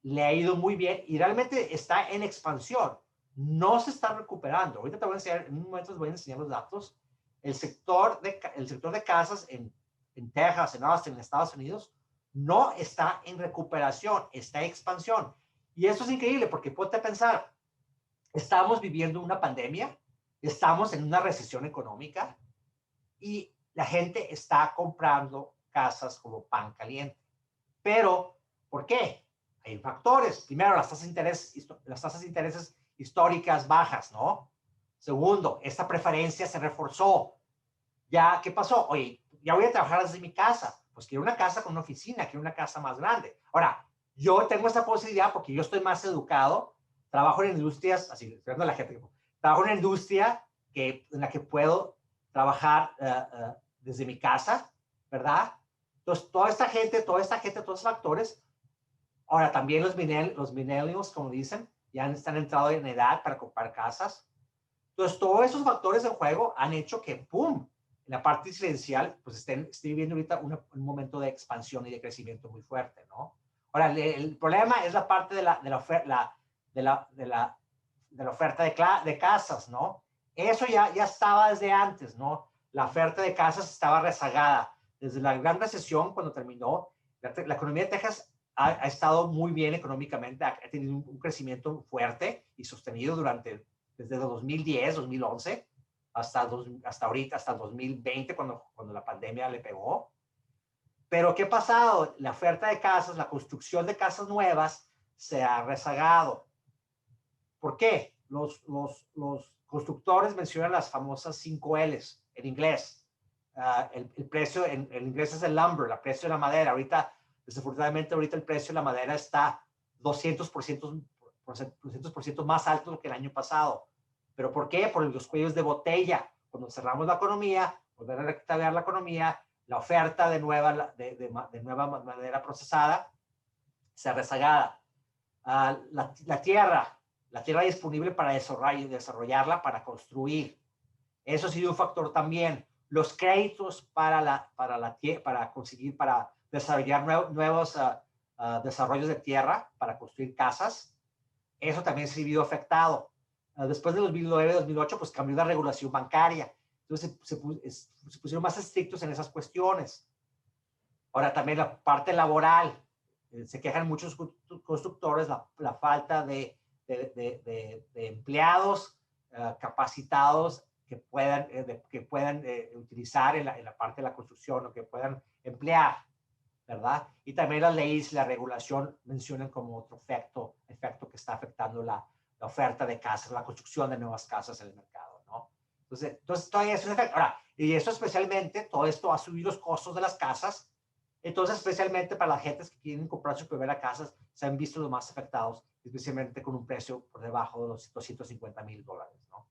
le ha ido muy bien y realmente está en expansión. No se está recuperando. Ahorita te voy a enseñar, en un momento les voy a enseñar los datos. El sector de casas en Texas, en Austin, en Estados Unidos, no está en recuperación, está en expansión. Y eso es increíble porque ponte a pensar, estamos viviendo una pandemia, estamos en una recesión económica y la gente está comprando casas como pan caliente. Pero, ¿por qué? Hay factores. Primero, las tasas de intereses históricas bajas, ¿no? Segundo, esta preferencia se reforzó. Ya, ¿qué pasó? Oye, ya voy a trabajar desde mi casa. Pues quiero una casa con una oficina, quiero una casa más grande. Ahora, yo tengo esta posibilidad porque yo estoy más educado, trabajo en industrias, así, estoy la gente, trabajo en una industria en la que puedo trabajar desde mi casa, ¿verdad? Entonces, todos estos factores. Ahora, también los millennials, como dicen, ya están entrado en edad para comprar casas. Entonces, todos esos factores en juego han hecho que, ¡pum!, en la parte residencial, pues esté viviendo ahorita un momento de expansión y de crecimiento muy fuerte, ¿no? Ahora, el problema es la parte de la oferta de casas, ¿no? Eso ya estaba desde antes, ¿no? La oferta de casas estaba rezagada. Desde la gran recesión, cuando terminó, la economía de Texas ha estado muy bien económicamente, ha tenido un crecimiento fuerte y sostenido desde 2010, 2011, hasta ahorita, hasta el 2020, cuando la pandemia le pegó. Pero ¿qué ha pasado? La oferta de casas, la construcción de casas nuevas se ha rezagado. ¿Por qué? Los constructores mencionan las famosas 5 L's en inglés. El precio en inglés es el lumber, el precio de la madera. Ahorita, desafortunadamente, el precio de la madera está 200% más alto que el año pasado. ¿Pero por qué? Por los cuellos de botella. Cuando cerramos la economía, volver a reactivar la economía, la oferta de nueva madera procesada se ha rezagada. La tierra disponible para desarrollarla, para construir. Eso ha sido un factor también. Los créditos para desarrollar nuevos desarrollos de tierra, para construir casas, eso también se vio afectado. Después de 2009, 2008, pues cambió la regulación bancaria. Entonces se pusieron más estrictos en esas cuestiones. Ahora también la parte laboral. Se quejan muchos constructores la falta de empleados capacitados que puedan utilizar en la parte de la construcción o que puedan emplear, ¿verdad? Y también las leyes y la regulación mencionan como otro efecto que está afectando la oferta de casas, la construcción de nuevas casas en el mercado, ¿no? Entonces todavía es un efecto. Ahora, y eso especialmente, todo esto ha subido los costos de las casas, Entonces, especialmente para las gentes que quieren comprar su primera casa, se han visto los más afectados, especialmente con un precio por debajo de los $250,000, ¿no?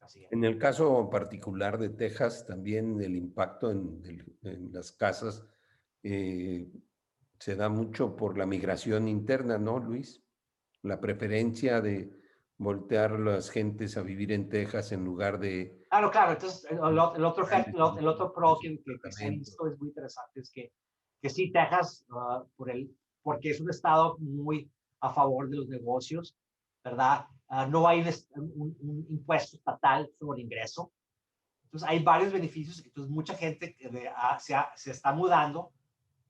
Así es. En el caso particular de Texas, también el impacto en las casas eh, se da mucho por la migración interna, ¿no, Luis? La preferencia de voltear las gentes a vivir en Texas en lugar de Claro, claro. Entonces, el otro efecto, el otro pro que se ha departamentos. visto es muy interesante, es que sí, Texas, porque es un estado muy a favor de los negocios, ¿verdad? No hay un impuesto estatal sobre el ingreso. Entonces, hay varios beneficios. Entonces, mucha gente se está mudando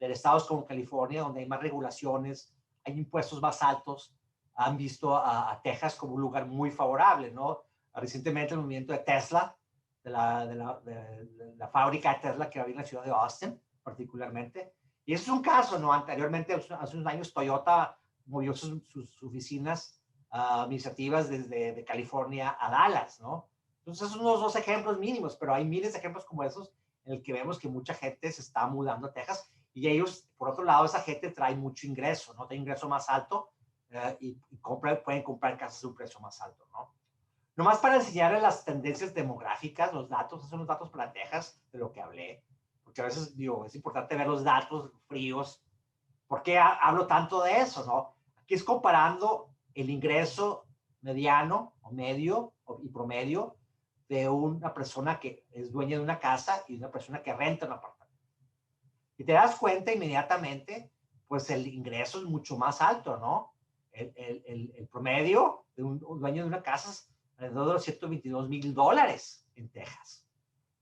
de estados como California, donde hay más regulaciones, hay impuestos más altos. Han visto a Texas como un lugar muy favorable, ¿no? Recientemente el movimiento de Tesla, de la fábrica de Tesla que había en la ciudad de Austin, particularmente. Y ese es un caso, ¿no? Anteriormente, hace unos años, Toyota movió sus oficinas administrativas desde de California a Dallas, ¿no? Entonces, esos son unos dos ejemplos mínimos, pero hay miles de ejemplos como esos en el que vemos que mucha gente se está mudando a Texas y ellos, por otro lado, esa gente trae mucho ingreso, ¿no? Tiene ingreso más alto y pueden comprar casas a un precio más alto, ¿no? Nomás para enseñarles las tendencias demográficas, los datos, esos son los datos para Texas de lo que hablé, porque a veces, digo, es importante ver los datos fríos. ¿Por qué hablo tanto de eso, no? Aquí es comparando el ingreso mediano o medio y promedio de una persona que es dueña de una casa y una persona que renta un apartamento. Y te das cuenta inmediatamente, pues el ingreso es mucho más alto, ¿no? El promedio de un dueño de una casa es alrededor de los $122,000 en Texas.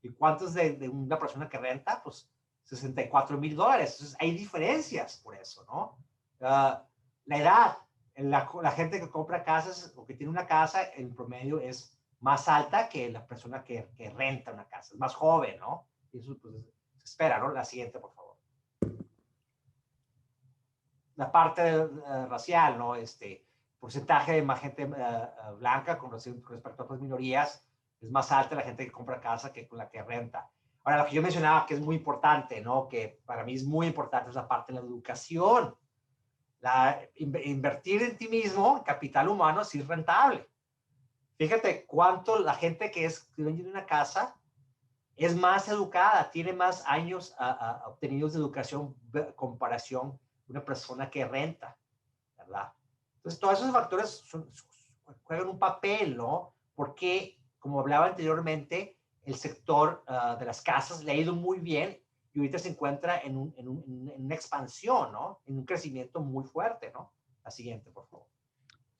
¿Y cuántos de una persona que renta? Pues $64,000. Entonces hay diferencias por eso, ¿no? La edad, la gente que compra casas o que tiene una casa, en promedio es más alta que la persona que renta una casa, es más joven, ¿no? Y eso pues se espera, ¿no? La siguiente, por favor. La parte racial, ¿no? Porcentaje de más gente blanca con respecto a otras minorías es más alta la gente que compra casa que con la que renta. Ahora, lo que yo mencionaba que es muy importante, ¿no? Que para mí es muy importante es la parte de la educación. Invertir en ti mismo, capital humano, sí es rentable. Fíjate cuánto la gente que es dueña de una casa es más educada, tiene más años obtenidos de educación en comparación de una persona que renta, ¿verdad? Entonces, todos esos factores juegan un papel, ¿no? Porque, como hablaba anteriormente, el sector de las casas le ha ido muy bien y ahorita se encuentra en una expansión, ¿no? En un crecimiento muy fuerte, ¿no? La siguiente, por favor.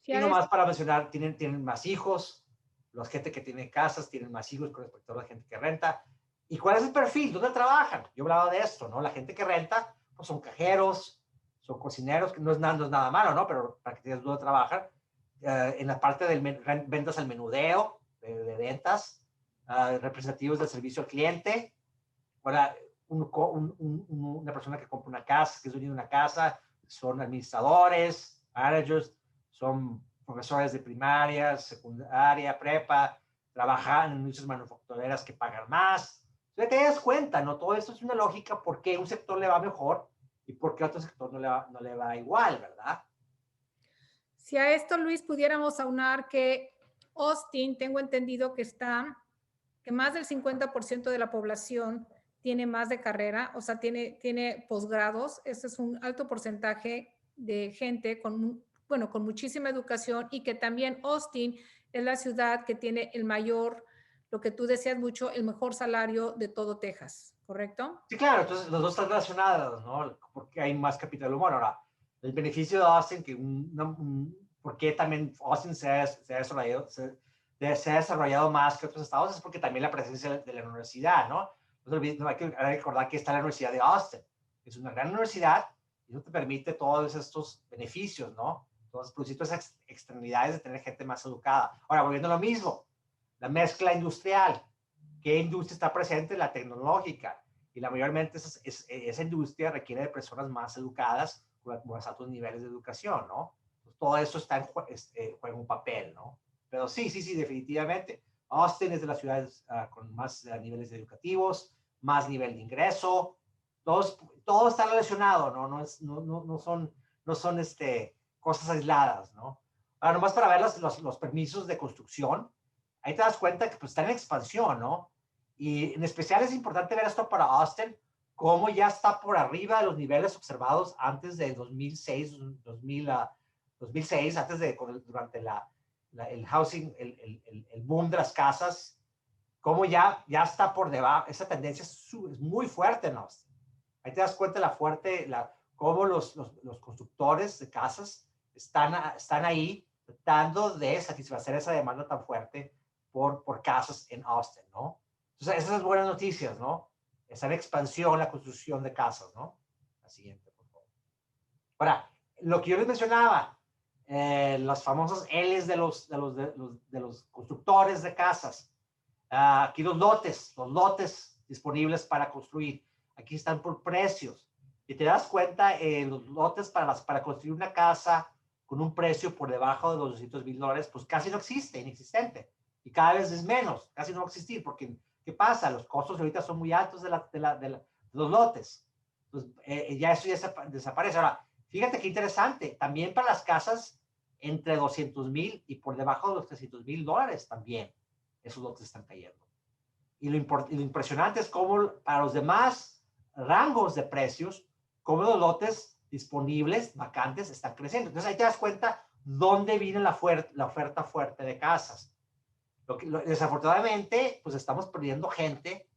Sí, Y nomás para mencionar, tienen más hijos, la gente que tiene casas tienen más hijos con respecto a la gente que renta. ¿Y cuál es el perfil? ¿Dónde trabajan? Yo hablaba de esto, ¿no? La gente que renta, pues son cajeros, son cocineros, que no es nada malo, ¿no? Pero para que tengas dónde trabajar. En la parte de ventas al menudeo, de ventas, representativos del servicio al cliente. Ahora, una persona que compra una casa, que es dueño de una casa, son administradores, managers, son profesores de primaria, secundaria, prepa, trabajan en industrias manufactureras que pagan más. Entonces te das cuenta, ¿no? Todo esto es una lógica por qué un sector le va mejor y por qué otro sector no le va igual, ¿verdad? Si a esto, Luis, pudiéramos aunar que Austin, tengo entendido que más del 50% de la población tiene más de carrera, o sea, tiene posgrados. Ese es un alto porcentaje de gente bueno, con muchísima educación y que también Austin es la ciudad que tiene el mayor, lo que tú decías mucho, el mejor salario de todo Texas, ¿correcto? Sí, claro, entonces los dos están relacionados, ¿no? Porque hay más capital humano. Ahora, el beneficio de Austin, porque también Austin se ha desarrollado más que otros estados, es porque también la presencia de la universidad, ¿no? No hay que recordar que está la Universidad de Austin. Es una gran universidad y eso te permite todos estos beneficios, ¿no? Entonces, producir todas esas externalidades de tener gente más educada. Ahora, volviendo a lo mismo, la mezcla industrial. ¿Qué industria está presente? La tecnológica. Y la mayormente esa industria requiere de personas más educadas con más altos niveles de educación, ¿no? Pues todo eso juega un papel, ¿no? Pero sí, definitivamente. Austin es de las ciudades con más niveles educativos, más nivel de ingreso, todo está relacionado, ¿no? No son cosas aisladas, ¿no? Ahora, nomás para ver los permisos de construcción, ahí te das cuenta que pues, están en expansión, ¿no? Y en especial es importante ver esto para Austin, cómo ya está por arriba de los niveles observados antes de 2006, antes de, durante el housing, el boom de las casas, cómo ya está por debajo. Esa tendencia es muy fuerte en Austin. Ahí te das cuenta cómo los constructores de casas están ahí tratando de satisfacer esa demanda tan fuerte por casas en Austin, ¿no? Entonces, esas son buenas noticias, ¿no? Está en expansión la construcción de casas, ¿no? La siguiente, por favor. Ahora, lo que yo les mencionaba, las famosas L's de los constructores de casas. Aquí los lotes disponibles para construir. Aquí están por precios. Y te das cuenta, los lotes para construir una casa con un precio por debajo de los $200,000, pues casi no existe, inexistente. Y cada vez es menos, casi no va a existir, porque ¿qué pasa? Los costos ahorita son muy altos de los lotes. Entonces, ya eso ya desaparece. Ahora, fíjate qué interesante, también para las casas entre 200,000 y por debajo de los $300,000 también, esos lotes están cayendo. Y lo impresionante es cómo para los demás rangos de precios, cómo los lotes disponibles, vacantes, están creciendo. Entonces ahí te das cuenta dónde viene la oferta fuerte de casas. Desafortunadamente, pues estamos perdiendo gente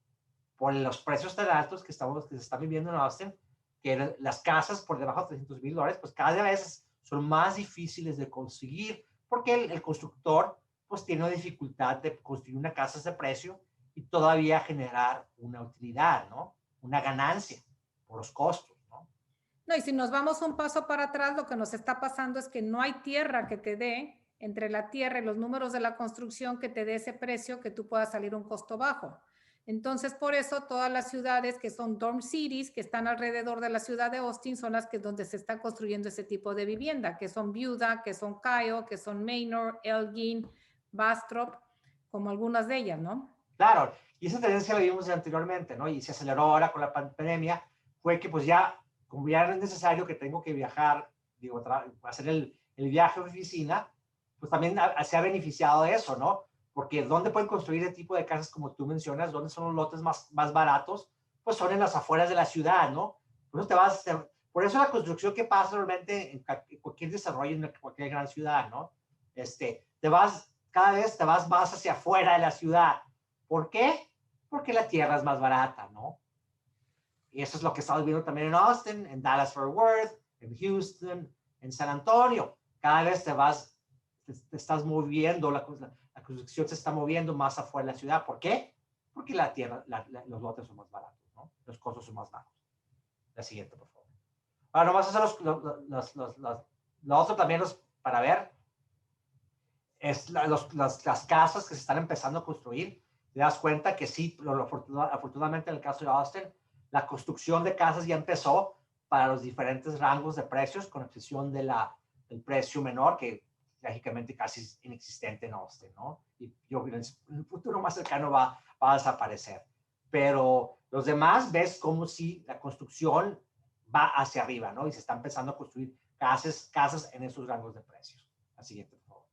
por los precios tan altos que se están viviendo en Austin, que las casas por debajo de $300,000, pues cada vez son más difíciles de conseguir, porque el constructor pues tiene una dificultad de construir una casa a ese precio y todavía generar una utilidad, ¿no? Una ganancia por los costos, ¿no? No, y si nos vamos un paso para atrás, lo que nos está pasando es que no hay tierra que te dé, entre la tierra y los números de la construcción, que te dé ese precio que tú puedas salir un costo bajo. Entonces, por eso todas las ciudades que son dorm cities, que están alrededor de la ciudad de Austin, son las que donde se está construyendo ese tipo de vivienda, que son Buda, que son Kyle, que son Manor, Elgin, Bastrop, como algunas de ellas, ¿no? Claro, y esa tendencia la vimos anteriormente, ¿no? Y se aceleró ahora con la pandemia, fue que pues ya, como ya no es necesario que tengo que viajar, digo, hacer el viaje a oficina, pues también se ha beneficiado de eso, ¿no? Porque ¿dónde pueden construir el tipo de casas como tú mencionas? ¿Dónde son los lotes más baratos? Pues son en las afueras de la ciudad, ¿no? Por eso la construcción que pasa realmente en cualquier desarrollo, en cualquier gran ciudad, ¿no? Cada vez te vas más hacia afuera de la ciudad. ¿Por qué? Porque la tierra es más barata, ¿no? Y eso es lo que estamos viendo también en Austin, en Dallas-Fort Worth, en Houston, en San Antonio. Cada vez te estás moviendo, la construcción se está moviendo más afuera de la ciudad. ¿Por qué? Porque la tierra, los lotes son más baratos, ¿no? Los costos son más bajos. La siguiente, por favor. Ahora, nomás hacer lo otro también para ver es las casas que se están empezando a construir. Te das cuenta que sí, afortunadamente en el caso de Austin, la construcción de casas ya empezó para los diferentes rangos de precios, con excepción del precio menor, que lógicamente casi es inexistente en Austin, ¿no? Y yo en el futuro más cercano va a desaparecer. Pero los demás, ves como si la construcción va hacia arriba, ¿no? Y se está empezando a construir casas en esos rangos de precios. La siguiente, por favor.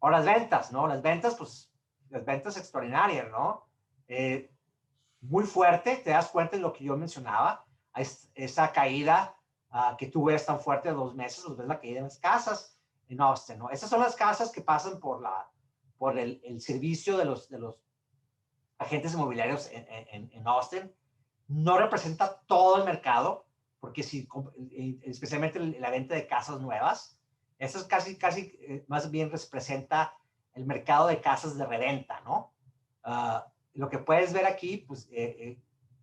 Ahora las ventas, ¿no? Las ventas extraordinarias, ¿no? Muy fuerte, te das cuenta de lo que yo mencionaba, esa caída que tú ves tan fuerte de 2 meses, ves la caída en las casas en Austin, ¿no? Estas son las casas que pasan por el servicio de los agentes inmobiliarios en Austin. No representa todo el mercado, porque especialmente la venta de casas nuevas, eso es casi más bien representa el mercado de casas de reventa, ¿no? Lo que puedes ver aquí, pues,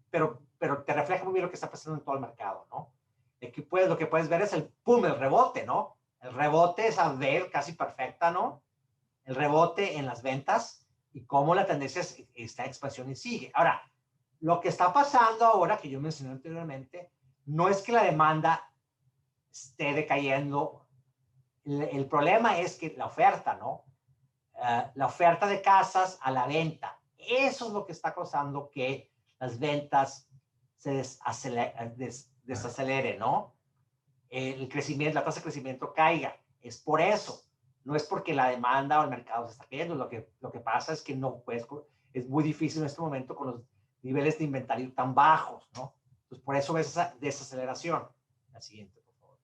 pero te refleja muy bien lo que está pasando en todo el mercado, ¿no? Aquí lo que puedes ver es el rebote, ¿no? El rebote es a ver casi perfecta, ¿no? El rebote en las ventas y cómo la tendencia está en expansión y sigue. Ahora, lo que está pasando ahora, que yo mencioné anteriormente, no es que la demanda esté decayendo. El problema es que la oferta, ¿no? La oferta de casas a la venta. Eso es lo que está causando que las ventas desacelere, ¿no? El crecimiento, la tasa de crecimiento caiga. Es por eso. No es porque la demanda o el mercado se está cayendo. Lo que pasa es que no, pues, es muy difícil en este momento con los niveles de inventario tan bajos, ¿no? Entonces, por eso ves esa desaceleración. La siguiente, por favor.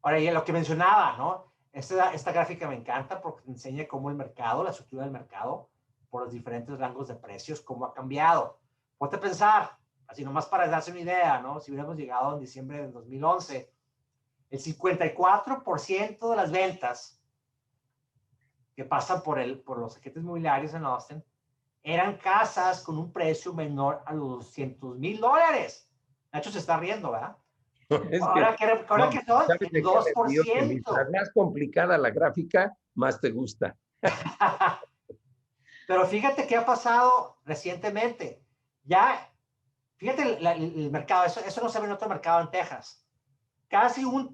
Ahora, y lo que mencionaba, ¿no? Esta gráfica me encanta porque te enseña cómo el mercado, la estructura del mercado, por los diferentes rangos de precios, cómo ha cambiado. Ponte a pensar, así nomás para darse una idea, ¿no? Si hubiéramos llegado en diciembre del 2011, el 54% de las ventas que pasan por los agentes inmobiliarios en Austin eran casas con un precio menor a los $200,000. Nacho se está riendo, ¿verdad? Ahora que son el 2%. Mientras más complicada la gráfica, más te gusta. Pero fíjate qué ha pasado recientemente. Ya, fíjate el mercado, eso no se ve en otro mercado en Texas. Casi un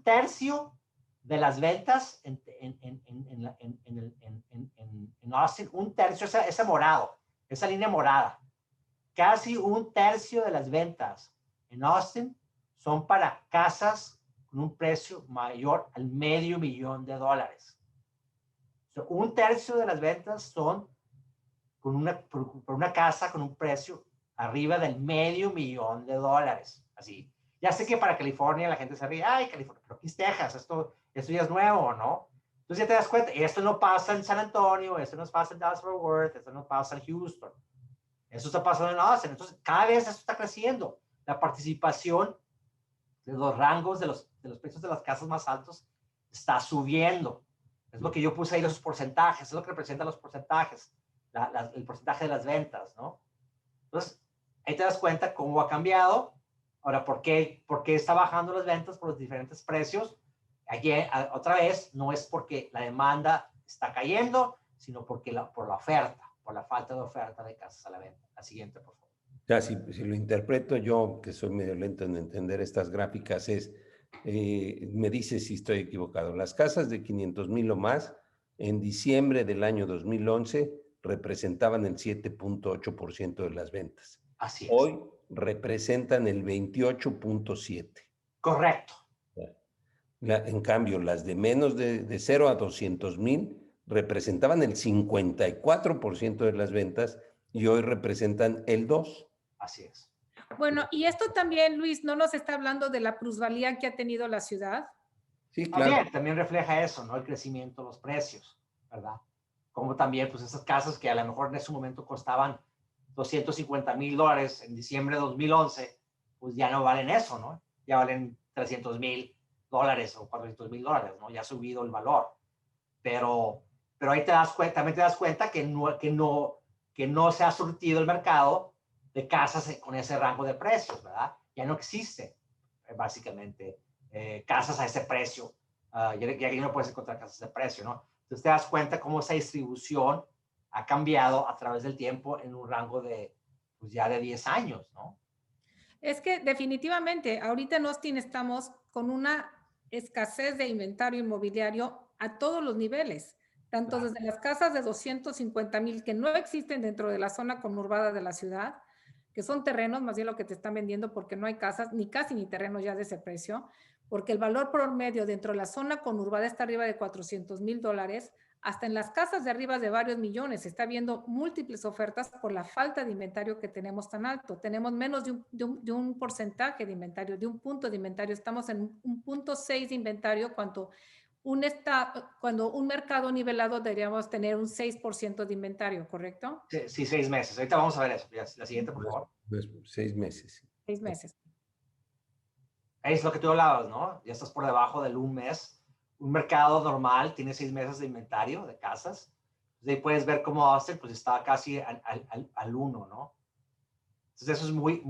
tercio de las ventas en Austin, un tercio, ese morado, esa línea morada, casi un tercio de las ventas en Austin son para casas con un precio mayor al $500,000. So, un tercio de las ventas son por una casa con un precio arriba del $500,000. Así. Ya sé que para California la gente se ríe, ay, California, pero aquí es Texas, esto ya es nuevo, ¿no? Entonces ya te das cuenta, esto no pasa en San Antonio, esto no pasa en Dallas-Fort Worth, esto no pasa en Houston. Eso está pasando en Austin. Entonces, cada vez esto está creciendo. La participación de los rangos de los precios de las casas más altos está subiendo. Es lo que yo puse ahí, los porcentajes, es lo que representan los porcentajes, el porcentaje de las ventas, ¿no? Entonces, ahí te das cuenta cómo ha cambiado. Ahora, ¿por qué está bajando las ventas por los diferentes precios? Ayer, otra vez, no es porque la demanda está cayendo, sino porque por la oferta, por la falta de oferta de casas a la venta. La siguiente, por favor. Ya, si lo interpreto yo, que soy medio lento en entender estas gráficas, me dice si estoy equivocado. Las casas de 500,000 o más, en diciembre del año 2011, representaban el 7.8% de las ventas. Así es. Hoy representan el 28.7%. Correcto. En cambio, las de menos de 0 a 200,000 representaban el 54% de las ventas y hoy representan el 2%. Así es. Bueno, y esto también, Luis, ¿no nos está hablando de la plusvalía que ha tenido la ciudad? Sí, claro. También refleja eso, ¿no? El crecimiento de los precios, ¿verdad? Como también, pues, esas casas que a lo mejor en ese momento costaban $250,000 en diciembre de 2011, pues ya no valen eso, ¿no? Ya valen $300,000 o $400,000, ¿no? Ya ha subido el valor. Pero ahí también te das cuenta que no se ha surtido el mercado de casas con ese rango de precios, ¿verdad? Ya no existe, básicamente, casas a ese precio. Ya no puedes encontrar casas de precio, ¿no? Entonces te das cuenta cómo esa distribución ha cambiado a través del tiempo en un rango de, pues ya de 10 años, ¿no? Es que definitivamente, ahorita en Austin estamos con una escasez de inventario inmobiliario a todos los niveles, tanto Claro. desde las casas de 250,000 que no existen dentro de la zona conurbada de la ciudad, que son terrenos, más bien lo que te están vendiendo porque no hay casas, ni casi ni terrenos ya de ese precio, porque el valor promedio dentro de la zona conurbada está arriba de $400,000, hasta en las casas de arriba de varios millones. Se está viendo múltiples ofertas por la falta de inventario que tenemos tan alto. Tenemos menos de un porcentaje de inventario, de un punto de inventario. Estamos en un 0.6 de inventario cuando un mercado nivelado deberíamos tener un 6% de inventario, ¿correcto? Sí, 6 meses. Ahorita vamos a ver eso. La siguiente, por favor. 6 meses. 6 meses. Es lo que tú hablabas, ¿no? Ya estás por debajo del un mes. Un mercado normal tiene 6 meses de inventario de casas. Entonces ahí puedes ver cómo Austin pues estaba casi al 1, ¿no? Entonces eso es muy,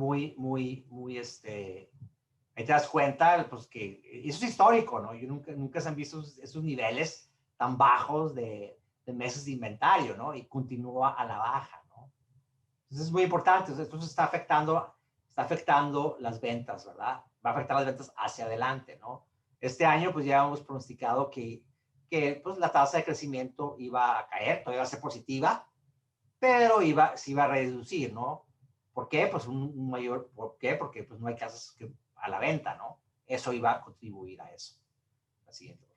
ahí te das cuenta, pues que eso es histórico, ¿no? Nunca se han visto esos niveles tan bajos de meses de inventario, ¿no? Y continúa a la baja, ¿no? Entonces es muy importante. Entonces está afectando las ventas, ¿verdad? Va a afectar las ventas hacia adelante, ¿no? Este año, pues ya hemos pronosticado que pues, la tasa de crecimiento iba a caer, todavía va a ser positiva, pero se iba a reducir, ¿no? ¿Por qué? Pues ¿por qué? Porque pues no hay casas a la venta, ¿no? Eso iba a contribuir a eso. La siguiente.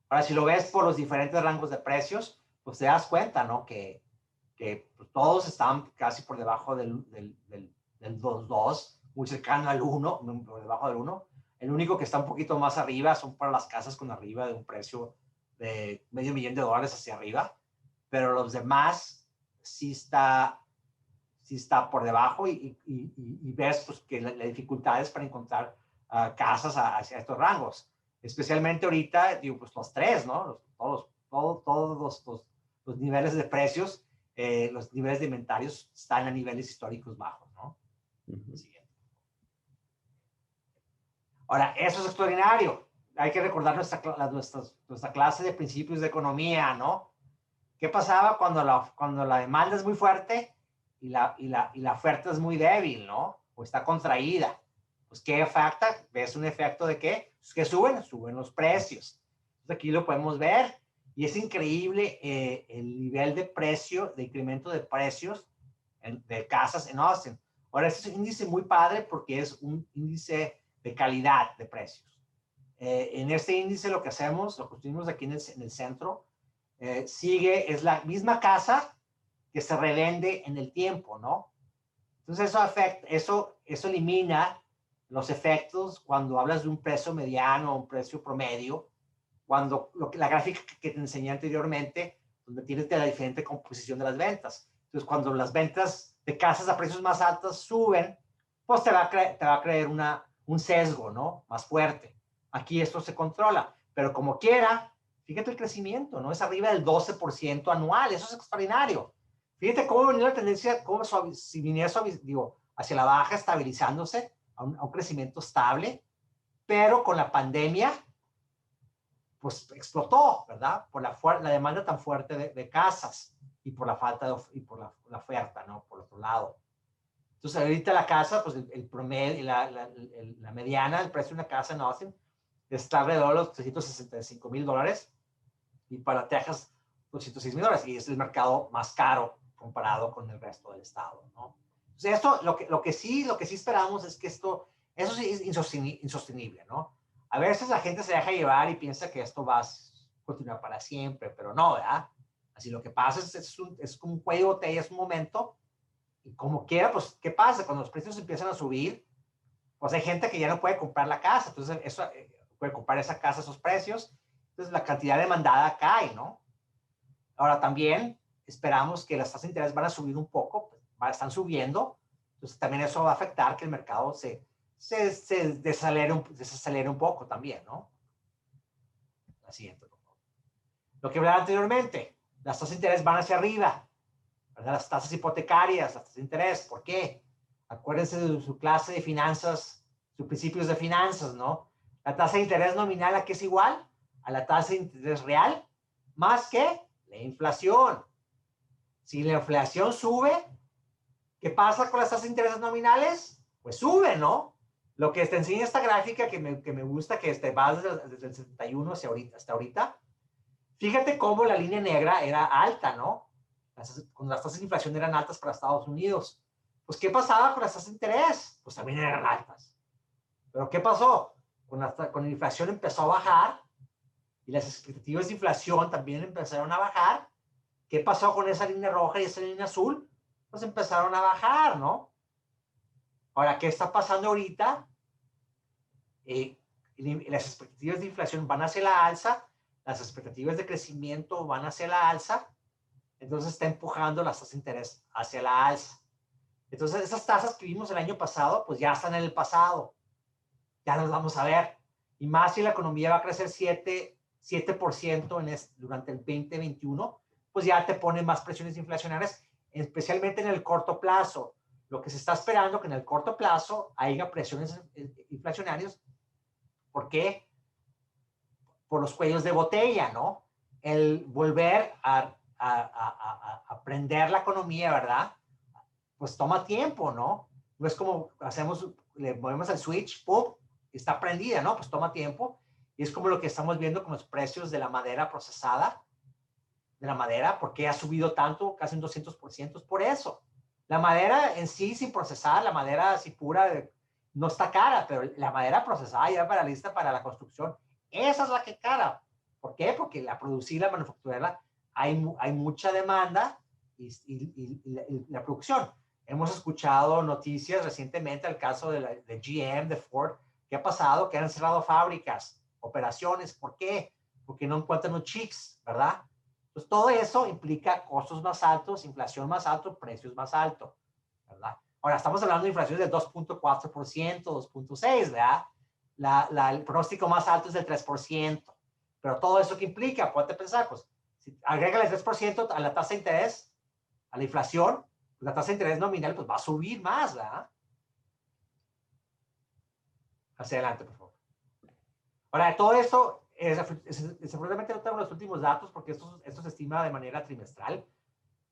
Ahora, si lo ves por los diferentes rangos de precios, pues te das cuenta, ¿no? Que pues, todos están casi por debajo del 2.2, muy cercano al 1, por debajo del 1. El único que está un poquito más arriba son para las casas con arriba de un precio de $500,000 hacia arriba, pero los demás sí está por debajo y ves pues, que la dificultad es para encontrar casas hacia estos rangos. Especialmente ahorita, digo, pues los tres, ¿no? Todos los niveles de precios, los niveles de inventarios están a niveles históricos bajos, ¿no? Ujú. Siguiente. Ahora, eso es extraordinario. Hay que recordar nuestra clase de principios de economía, ¿no? ¿Qué pasaba cuando la demanda es muy fuerte y la oferta es muy débil, ¿no? O está contraída? Pues, ¿qué afecta? ¿Ves un efecto de qué? Pues que suben los precios. Entonces, aquí lo podemos ver. Y es increíble el nivel de precio, de incremento de precios de casas en Austin. Ahora, este es un índice muy padre porque es un índice de calidad de precios. En este índice lo que hacemos, lo construimos aquí en el centro, es la misma casa que se revende en el tiempo, ¿no? Entonces eso elimina los efectos cuando hablas de un precio mediano o un precio promedio, cuando la gráfica que te enseñé anteriormente, donde tienes la diferente composición de las ventas. Entonces, cuando las ventas de casas a precios más altos suben, pues te va a creer un sesgo, ¿no? Más fuerte. Aquí esto se controla, pero como quiera, fíjate el crecimiento, ¿no? Es arriba del 12% anual, eso es extraordinario. Fíjate cómo venía la tendencia, si viniera hacia la baja, estabilizándose a un crecimiento estable, pero con la pandemia, pues explotó, ¿verdad? Por la demanda tan fuerte de casas y por la falta y por la oferta, ¿no? Por otro lado. Entonces, ahorita la casa, pues el promedio, la mediana, el precio de una casa en Austin está alrededor de los $365,000 y para Texas, $206,000 y es el mercado más caro comparado con el resto del estado, ¿no? Entonces, esto, lo que sí esperamos es que eso sí es insostenible, ¿no? A veces la gente se deja llevar y piensa que esto va a continuar para siempre, pero no, ¿verdad? Así lo que pasa es como un cuello de botella, es un momento, y como quiera, pues, ¿qué pasa? Cuando los precios empiezan a subir, pues hay gente que ya no puede comprar la casa, entonces eso puede comprar esa casa a esos precios, entonces la cantidad demandada cae, ¿no? Ahora también esperamos que las tasas de interés van a subir un poco, pues, están subiendo, entonces también eso va a afectar que el mercado se desacelere un poco también, ¿no? La siguiente, por favor. Lo que hablaba anteriormente, las tasas de interés van hacia arriba, ¿verdad? Las tasas hipotecarias, las tasas de interés, ¿por qué? Acuérdense de su clase de finanzas, sus principios de finanzas, ¿no? La tasa de interés nominal, ¿a qué es igual? A la tasa de interés real, más que la inflación. Si la inflación sube, ¿qué pasa con las tasas de interés nominales? Pues sube, ¿no? Lo que te enseña esta gráfica que me gusta, que va desde el 71 hasta ahorita, fíjate cómo la línea negra era alta, ¿no? Cuando las tasas de inflación eran altas para Estados Unidos. Pues, ¿qué pasaba con las tasas de interés? Pues también eran altas. Pero, ¿qué pasó? Cuando la inflación empezó a bajar y las expectativas de inflación también empezaron a bajar, ¿qué pasó con esa línea roja y esa línea azul? Pues empezaron a bajar, ¿no? Ahora, ¿qué está pasando ahorita? Las expectativas de inflación van hacia la alza, las expectativas de crecimiento van hacia la alza, entonces está empujando las tasas de interés hacia la alza. Entonces, esas tasas que vimos el año pasado, pues ya están en el pasado. Ya las vamos a ver. Y más si la economía va a crecer 7% durante el 2021, pues ya te pone más presiones inflacionarias, especialmente en el corto plazo. Lo que se está esperando que en el corto plazo haya presiones inflacionarias. ¿Por qué? Por los cuellos de botella, ¿no? El volver a aprender la economía, ¿verdad? Pues toma tiempo, ¿no? No es como le movemos el switch, ¡pum! Está prendida, ¿no? Pues toma tiempo. Y es como lo que estamos viendo con los precios de la madera procesada, de la madera, ¿por qué ha subido tanto, casi un 200%? Por eso. La madera en sí, sin procesar, la madera así pura, no está cara, pero la madera procesada ya para lista para la construcción, esa es la que es cara. ¿Por qué? Porque la producir, la manufacturarla, hay mucha demanda y la producción. Hemos escuchado noticias recientemente, el caso de GM, de Ford, ¿qué ha pasado? Que han cerrado fábricas, operaciones. ¿Por qué? Porque no encuentran los chips, ¿verdad? Entonces, todo eso implica costos más altos, inflación más alta, precios más altos, ¿verdad? Ahora, estamos hablando de inflación del 2.4%, 2.6%, ¿verdad? El pronóstico más alto es del 3%. Pero todo eso que implica, puede pensar, pues, si agrega el 3% a la tasa de interés, a la inflación, pues la tasa de interés nominal pues va a subir más, ¿verdad? Hacia adelante, por favor. Ahora, todo esto, seguramente no tengo los últimos datos porque esto se estima de manera trimestral.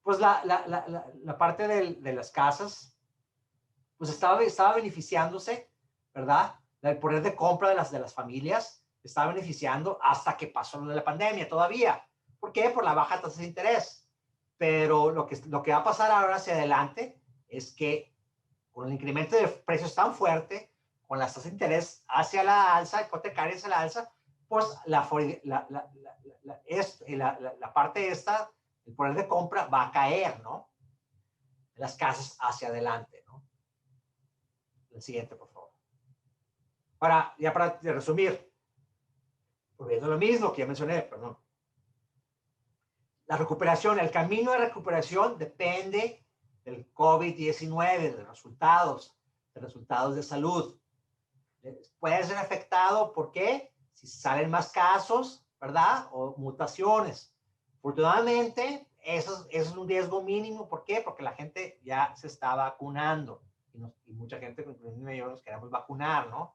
Pues la parte de las casas, pues estaba beneficiándose, ¿verdad? El poder de compra de las familias estaba beneficiando hasta que pasó lo de la pandemia todavía. ¿Por qué? Por la baja tasa de interés. Pero lo que va a pasar ahora hacia adelante es que con el incremento de precios tan fuerte, con las tasas de interés hacia la alza, hipotecarias hacia la alza, pues la parte esta, el poder de compra va a caer, ¿no? Las casas hacia adelante, ¿no? El siguiente, por favor. Ahora, ya para resumir, volviendo a lo mismo que ya mencioné, perdón. La recuperación, el camino de recuperación depende del COVID-19, de resultados de salud. Puede ser afectado, ¿por qué? Si salen más casos, ¿verdad? O mutaciones. Afortunadamente, eso es un riesgo mínimo. ¿Por qué? Porque la gente ya se está vacunando. Y mucha gente, incluyendo yo, nos queremos vacunar, ¿no?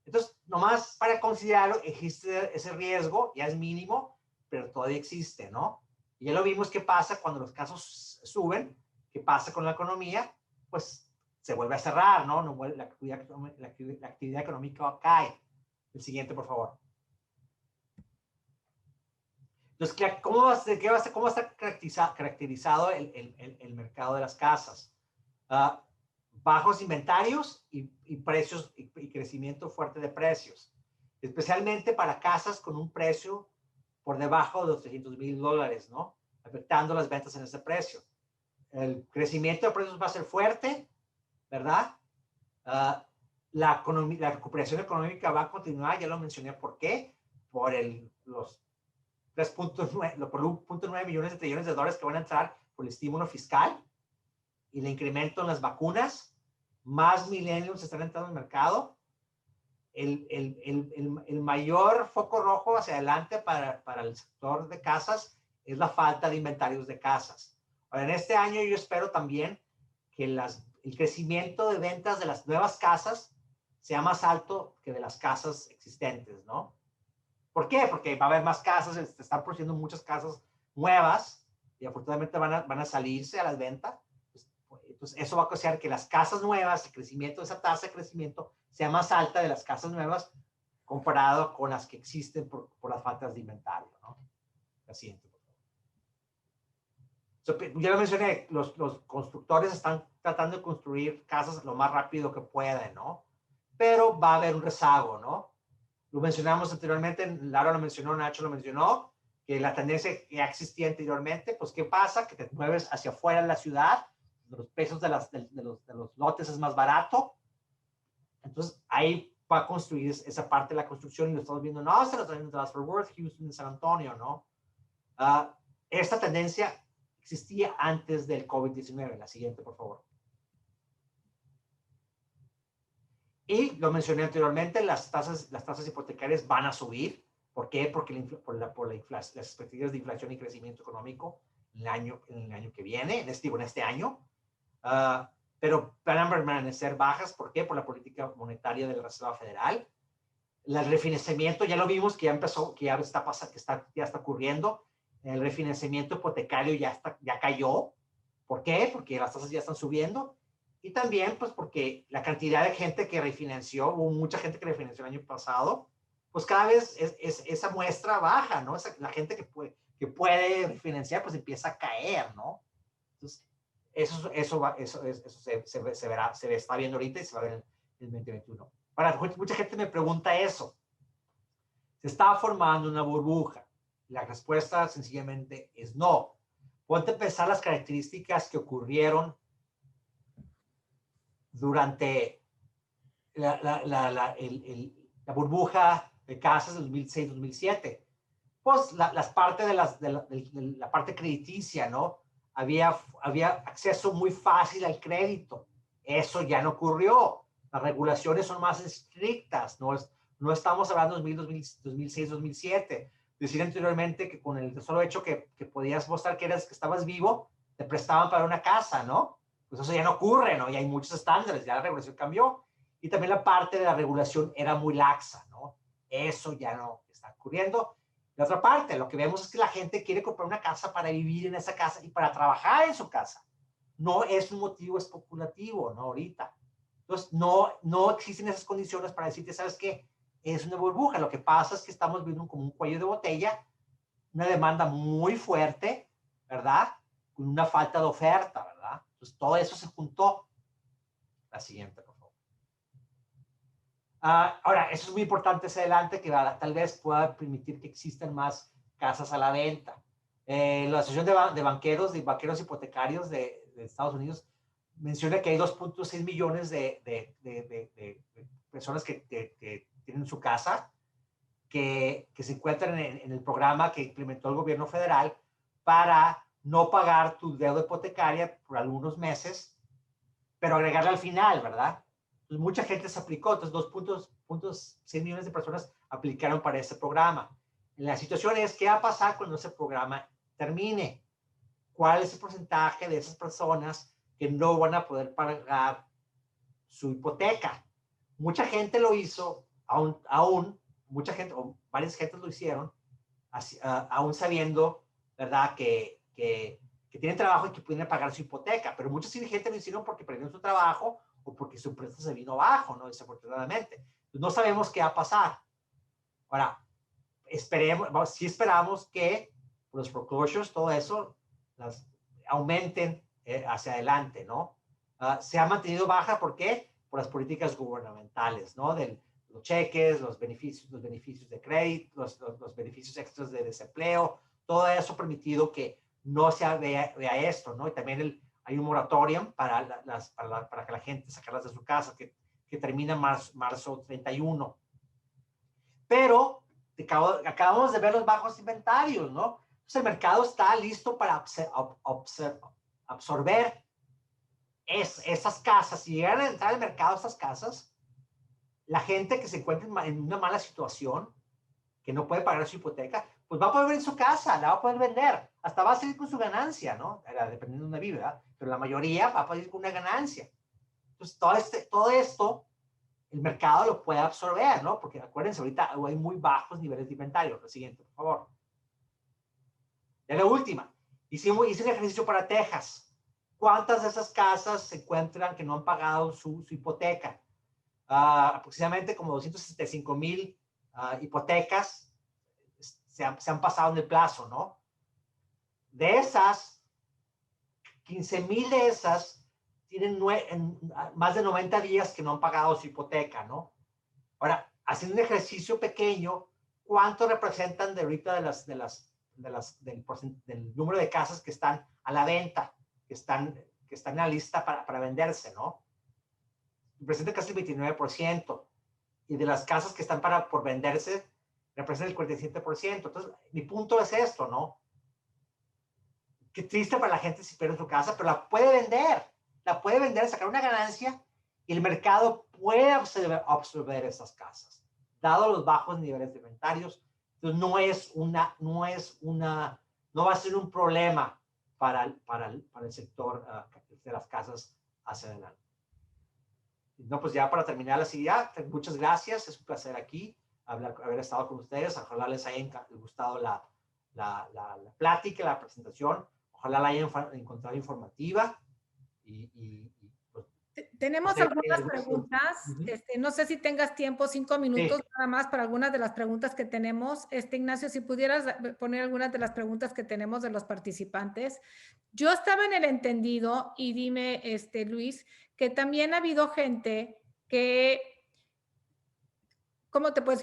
Entonces, nomás para considerarlo, existe ese riesgo, ya es mínimo, pero todavía existe, ¿no? Y ya lo vimos qué pasa cuando los casos suben, qué pasa con la economía, pues se vuelve a cerrar, ¿no? La actividad económica cae. El siguiente, por favor. Entonces, ¿cómo va a estar caracterizado el mercado de las casas? Bajos inventarios y precios y crecimiento fuerte de precios, especialmente para casas con un precio por debajo de los $300,000, ¿no? Afectando las ventas en ese precio. El crecimiento de precios va a ser fuerte, ¿verdad? La recuperación económica va a continuar, ya lo mencioné, ¿por qué? Por los 1.9 millones de trillones de dólares que van a entrar por el estímulo fiscal y el incremento en las vacunas, más millennials están entrando al mercado. El mayor foco rojo hacia adelante para el sector de casas es la falta de inventarios de casas. Ahora, en este año yo espero también que el crecimiento de ventas de las nuevas casas sea más alto que de las casas existentes, ¿no? ¿Por qué? Porque va a haber más casas, se están produciendo muchas casas nuevas y afortunadamente van a salirse a las ventas. Entonces, eso va a causar que las casas nuevas, el crecimiento, esa tasa de crecimiento sea más alta de las casas nuevas comparado con las que existen por las faltas de inventario, ¿no? La siguiente, por favor. Ya lo mencioné, los constructores están tratando de construir casas lo más rápido que pueden, ¿no? Pero va a haber un rezago, ¿no? Lo mencionamos anteriormente, Laura lo mencionó, Nacho lo mencionó, que la tendencia que ya existía anteriormente, pues ¿qué pasa? Que te mueves hacia afuera de la ciudad, los precios de los lotes es más barato, entonces ahí va a construir esa parte de la construcción y lo estamos viendo en Austin, lo estamos viendo en Dallas-Fort Worth, Houston, San Antonio, ¿no? Esta tendencia existía antes del COVID-19. La siguiente, por favor. Y lo mencioné anteriormente, las tasas hipotecarias van a subir. ¿Por qué? Porque las expectativas de inflación y crecimiento económico en el año que viene, en este año, pero van a permanecer bajas. ¿Por qué? Por la política monetaria de la Reserva Federal. El refinanciamiento, ya lo vimos que ya empezó, que ya está ocurriendo. El refinanciamiento hipotecario ya cayó. ¿Por qué? Porque las tasas ya están subiendo. Y también, pues, porque la cantidad de gente que refinanció, hubo mucha gente que refinanció el año pasado, pues cada vez esa muestra baja, ¿no? La gente que puede refinanciar, pues empieza a caer, ¿no? Entonces, se está viendo ahorita y se va a ver en el 2021. Ahora, mucha gente me pregunta eso. ¿Se está formando una burbuja? La respuesta sencillamente es no. Ponte a pensar las características que ocurrieron durante la burbuja de casas del 2006-2007. Pues las partes de la parte crediticia, ¿no? Había acceso muy fácil al crédito. Eso ya no ocurrió. Las regulaciones son más estrictas. No estamos hablando de 2006-2007. Decir anteriormente que con el solo hecho que podías mostrar que estabas vivo, te prestaban para una casa, ¿no? Pues eso ya no ocurre, ¿no? Y hay muchos estándares, ya la regulación cambió. Y también la parte de la regulación era muy laxa, ¿no? Eso ya no está ocurriendo. La otra parte, lo que vemos es que la gente quiere comprar una casa para vivir en esa casa y para trabajar en su casa. No es un motivo especulativo, ¿no? Ahorita. Entonces, no existen esas condiciones para decirte, ¿sabes qué? Es una burbuja. Lo que pasa es que estamos viendo como un cuello de botella, una demanda muy fuerte, ¿verdad? Con una falta de oferta, ¿verdad? Entonces, todo eso se juntó. La siguiente, por favor. Ahora, eso es muy importante hacia adelante, que tal vez pueda permitir que existan más casas a la venta. La Asociación de Banqueros Hipotecarios de Estados Unidos menciona que hay 2.6 millones de personas que tienen su casa, que se encuentran en el programa que implementó el gobierno federal para no pagar tu deuda hipotecaria por algunos meses, pero agregarla al final, ¿verdad? Entonces, mucha gente se aplicó. Entonces, 2.6 millones de personas aplicaron para ese programa. La situación es, ¿qué va a pasar cuando ese programa termine? ¿Cuál es el porcentaje de esas personas que no van a poder pagar su hipoteca? Mucha gente lo hizo, mucha gente, o varias gentes lo hicieron, aún sabiendo, ¿verdad?, que tienen trabajo y que pueden pagar su hipoteca. Pero mucha gente lo hicieron porque perdieron su trabajo o porque su empresa se vino abajo, ¿no? Desafortunadamente. Entonces, no sabemos qué va a pasar. Ahora, sí esperamos que los foreclosures, todo eso, aumenten hacia adelante, ¿no? Se ha mantenido baja, ¿por qué? Por las políticas gubernamentales, ¿no? Los cheques, los beneficios de crédito, los beneficios extras de desempleo, todo eso ha permitido que no se vea esto, ¿no? Y también hay un moratorium para que la gente sacarlas de su casa, que termina marzo 31. Pero acabamos de ver los bajos inventarios, ¿no? Entonces el mercado está listo para absorber esas casas. Si llegan a entrar al mercado esas casas, la gente que se encuentra en una mala situación, que no puede pagar su hipoteca, pues va a poder vender su casa, la va a poder vender, hasta va a salir con su ganancia, ¿no? Dependiendo de una vida, pero la mayoría va a salir con una ganancia. Entonces, todo esto, el mercado lo puede absorber, ¿no? Porque acuérdense, ahorita hay muy bajos niveles de inventario. Lo siguiente, por favor. Ya la última. Hice un ejercicio para Texas. ¿Cuántas de esas casas se encuentran que no han pagado su hipoteca? Aproximadamente como 265,000 hipotecas se han pasado en el plazo, ¿no? De esas, 15,000 de esas tienen más de 90 días que no han pagado su hipoteca, ¿no? Ahora, haciendo un ejercicio pequeño, ¿cuánto representan de ahorita del número de casas que están a la venta, que están en la lista para venderse, ¿no? Representa casi el 29%. Y de las casas que están por venderse, representa el 47%. Entonces, mi punto es esto, ¿no? Qué triste para la gente si pierde su casa, pero la puede vender, sacar una ganancia, y el mercado puede absorber esas casas, dado los bajos niveles de inventarios. Entonces, no va a ser un problema para el sector de las casas hacia adelante. No, pues ya para terminar la actividad, muchas gracias, es un placer aquí haber estado con ustedes. Ojalá les haya gustado la plática, la presentación. Ojalá la hayan encontrado informativa. Pues, Tenemos algunas preguntas. No sé si tengas tiempo, 5 minutos Sí. nada más para algunas de las preguntas que tenemos. Ignacio, si pudieras poner algunas de las preguntas que tenemos de los participantes. Yo estaba en el entendido, y dime, Luis, que también ha habido gente que,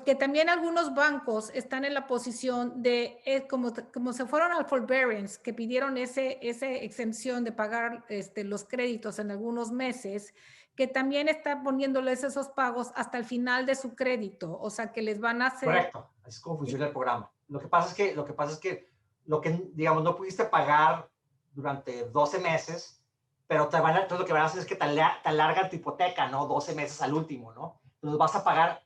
que también algunos bancos están en la posición de, como se fueron al forbearance, que pidieron esa exención de pagar los créditos en algunos meses, que también está poniéndoles esos pagos hasta el final de su crédito, o sea, que les van a hacer... Correcto, así es como funciona el programa. Lo que pasa es que, digamos, no pudiste pagar durante 12 meses, pero entonces lo que van a hacer es que te alargan tu hipoteca, ¿no? 12 meses al último, ¿no? Entonces vas a pagar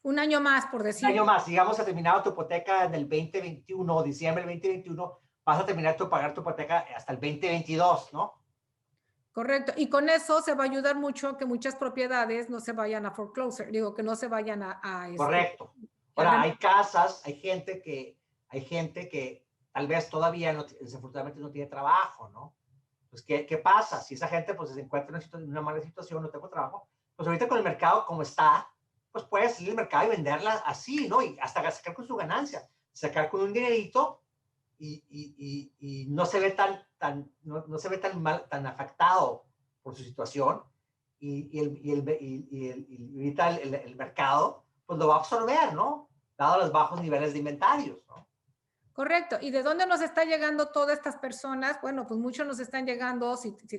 un año más, por decir. Un año más, digamos, ha terminado tu hipoteca en el 2021, diciembre del 2021, vas a terminar pagar tu hipoteca hasta el 2022, ¿no? Correcto. Y con eso se va a ayudar mucho que muchas propiedades no se vayan a foreclosure, digo, que no se vayan a Correcto. Ahora, hay casas, hay gente que tal vez todavía, desafortunadamente, no tiene trabajo, ¿no? Pues, ¿qué pasa? Si esa gente pues, se encuentra en una mala situación, no tengo trabajo, pues ahorita con el mercado como está, pues puede salir al mercado y venderla así, ¿no? Y hasta sacar con su ganancia, sacar con un dinerito y no se ve no se ve tan afectado por su situación y ahorita el mercado pues lo va a absorber, ¿no? Dado los bajos niveles de inventarios, ¿no? Correcto. ¿Y de dónde nos está llegando todas estas personas? Bueno, pues muchos nos están llegando,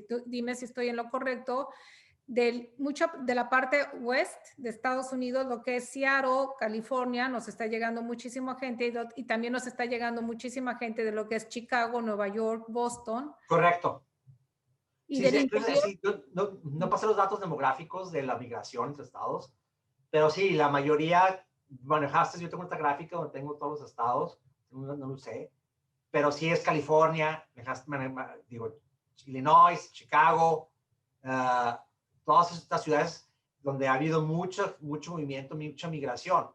tú dime si estoy en lo correcto, de la parte west de Estados Unidos, lo que es Seattle, California, nos está llegando muchísima gente y también nos está llegando muchísima gente de lo que es Chicago, Nueva York, Boston. Correcto. Y sí, del sí, interior... sí, no pasé los datos demográficos de la migración entre estados, pero sí, la mayoría manejaste, yo tengo esta gráfica donde tengo todos los estados, no lo sé, pero sí es California, digo, Illinois, Chicago, todas estas ciudades donde ha habido mucho movimiento, mucha migración.